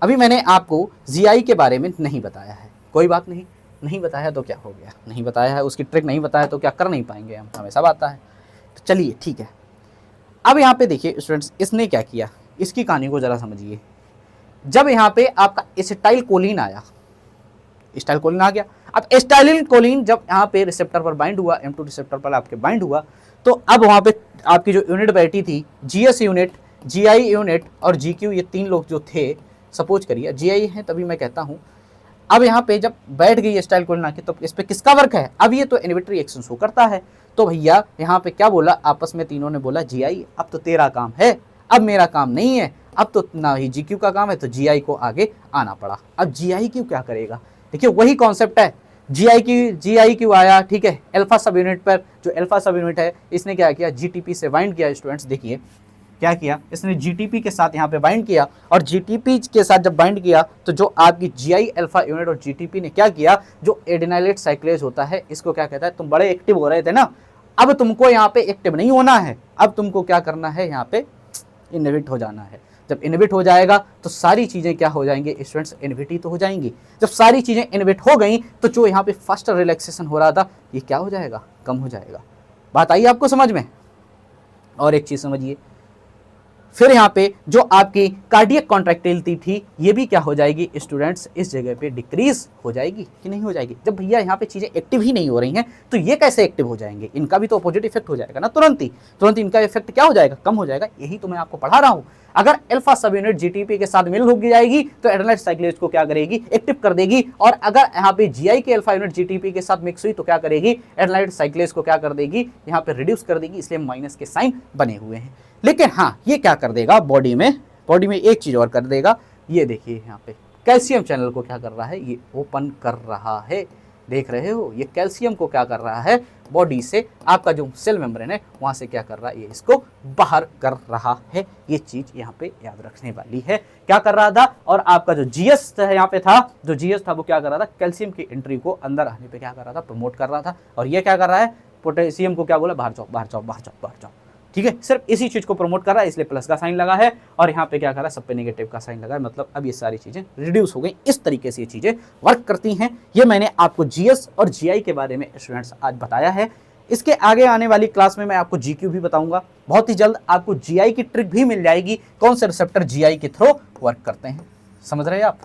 अभी मैंने आपको जीआई के बारे में नहीं बताया है, कोई बात नहीं, नहीं बताया तो क्या हो गया, नहीं बताया है उसकी ट्रिक नहीं बताया तो क्या कर नहीं पाएंगे हम, हमेशा आता है। तो चलिए ठीक है। अब यहाँ पे देखिए स्टूडेंट्स इसने क्या किया, इसकी कहानी को जरा समझिए। जब यहाँ पे आपका एसिटाइल कोलिन आया, एसिटाइल कोलिन आ गया। अब एसिटाइल कोलिन जब यहाँ पे रिसेप्टर पर बाइंड हुआ, M2 रिसेप्टर पर आपके बाइंड हुआ, तो अब वहाँ पे आपकी जो यूनिट बैठी थी, जीएस यूनिट, जीआई यूनिट और जीक्यू, ये तीन लोग जो थे, सपोज करिए जीआई है तभी मैं कहता हूँ। अब यहाँ पे जब बैठ गई एसिटाइल कोलिन आके, तो इस पे किसका वर्क है, अब ये तो इनहिबिटरी एक्शन शो करता है। तो भैया यहाँ पे क्या बोला, आपस में तीनों ने बोला जीआई अब तो तेरा काम है, अब मेरा काम नहीं है, अब तो ना ही जीक्यू का काम है, तो जीआई को आगे आना पड़ा। अब जीआई क्यू क्या करेगा, देखिए वही कॉन्सेप्ट है, जीआई क्यू आया, ठीक है, अल्फा सब यूनिट पर, जो अल्फा सब यूनिट है इसने क्या किया, जीटीपी से बाइंड किया। स्टूडेंट्स देखिए क्या किया इसने, जीटीपी के साथ यहाँ पे बाइंड किया, और जीटीपी के साथ जब बाइंड किया तो जो आपकी जीआई अल्फा यूनिट और जीटीपी ने क्या किया, जो एडेनाइलेट साइक्लेज होता है इसको क्या कहता है, तुम बड़े एक्टिव हो रहे थे ना, अब तुमको यहाँ पे एक्टिव नहीं होना है, अब तुमको क्या करना है, यहाँ पे इनहिबिट हो जाना है। जब इनहिबिट हो जाएगा तो सारी चीज़ें क्या हो जाएंगी स्टूडेंट्स, इनहिबिट ही तो हो जाएंगी। जब सारी चीज़ें इनहिबिट हो गई तो जो यहाँ पे फास्ट रिलैक्सेशन हो रहा था ये क्या हो जाएगा, कम हो जाएगा। बात आई आपको समझ में। और एक चीज़ समझिए, फिर यहाँ पे जो आपकी कार्डियक कॉन्ट्रैक्टिलिटी थी ये भी क्या हो जाएगी स्टूडेंट्स, इस जगह पे डिक्रीज हो जाएगी कि नहीं हो जाएगी। जब भैया यहाँ पे चीज़ें एक्टिव ही नहीं हो रही हैं तो ये कैसे एक्टिव हो जाएंगे, इनका भी तो अपोजिट इफेक्ट हो जाएगा ना, तुरंत इनका इफेक्ट क्या हो जाएगा, कम हो जाएगा। यही तो मैं आपको पढ़ा रहा हूँ। अगर अल्फा सब यूनिट जीटीपी के साथ मिल होगी जाएगी तो एडेनाइलेट साइक्लेज को क्या करेगी, एक्टिव कर देगी, और अगर यहाँ पे जीआई के अल्फा यूनिट जीटीपी के साथ मिक्स हुई तो क्या करेगी, एडेनाइलेट साइक्लेज को क्या कर देगी, यहाँ पे रिड्यूस कर देगी, इसलिए माइनस के साइन बने हुए हैं। लेकिन हाँ ये क्या कर देगा, बॉडी में एक चीज और कर देगा, ये देखिए यहाँ पे कैल्शियम चैनल को क्या कर रहा है, ये ओपन कर रहा है, देख रहे हो, ये कैल्शियम को क्या कर रहा है, बॉडी से आपका जो सेल मेम्ब्रेन है वहां से क्या कर रहा है, ये इसको बाहर कर रहा है। ये चीज यहाँ पे याद रखने वाली है, क्या कर रहा था। और आपका जो जीएस यहाँ पे था, जो जीएस था वो क्या कर रहा था, कैल्शियम की एंट्री को अंदर आने पे क्या कर रहा था, प्रमोट कर रहा था। और ये क्या कर रहा है, पोटेशियम को क्या बोला, बाहर जाओ बाहर जाओ बाहर जाओ बाहर जाओ, ठीक है, सिर्फ इसी चीज को प्रमोट कर रहा है, इसलिए प्लस का साइन लगा है, और यहाँ पे क्या कर रहा है, सब पे नेगेटिव का साइन लगा है, मतलब अब ये सारी चीजें रिड्यूस हो गई। इस तरीके से ये चीजें वर्क करती हैं। ये मैंने आपको जीएस और जीआई के बारे में स्टूडेंट्स आज बताया है। इसके आगे आने वाली क्लास में मैं आपको जीक्यू भी बताऊंगा। बहुत ही जल्द आपको जीआई की ट्रिक भी मिल जाएगी, कौन से रिसेप्टर जीआई के थ्रू वर्क करते हैं। समझ रहे हैं आप,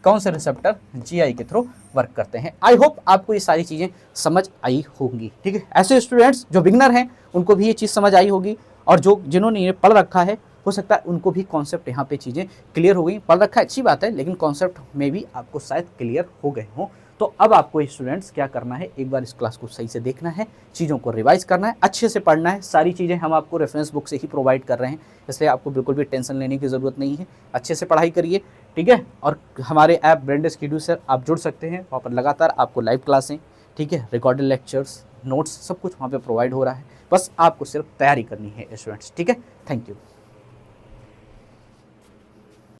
कौन से रिसेप्टर जीआई के थ्रू वर्क करते हैं। आई होप आपको ये सारी चीज़ें समझ आई होंगी, ठीक है। ऐसे स्टूडेंट्स जो बिगनर हैं उनको भी ये चीज़ समझ आई होगी, और जो जिन्होंने ये पढ़ रखा है हो सकता है उनको भी कॉन्सेप्ट यहाँ पे चीज़ें क्लियर हो गई। पढ़ रखा है अच्छी बात है, लेकिन कॉन्सेप्ट में भी आपको शायद क्लियर हो गए हों। तो अब आपको स्टूडेंट्स क्या करना है, एक बार इस क्लास को सही से देखना है, चीज़ों को रिवाइज करना है, अच्छे से पढ़ना है। सारी चीज़ें हम आपको रेफरेंस बुक से ही प्रोवाइड कर रहे हैं, इसलिए आपको बिल्कुल भी टेंशन लेने की ज़रूरत नहीं है। अच्छे से पढ़ाई करिए, ठीक है। और हमारे ऐप ब्रेंडेस कीडू सर आप जुड़ सकते हैं, वहाँ पर लगातार आपको लाइव क्लासें ठीक है, रिकॉर्डेड लेक्चर्स, नोट्स सब कुछ वहाँ पे प्रोवाइड हो रहा है। बस आपको सिर्फ तैयारी करनी है स्टूडेंट्स, ठीक है। Thank you.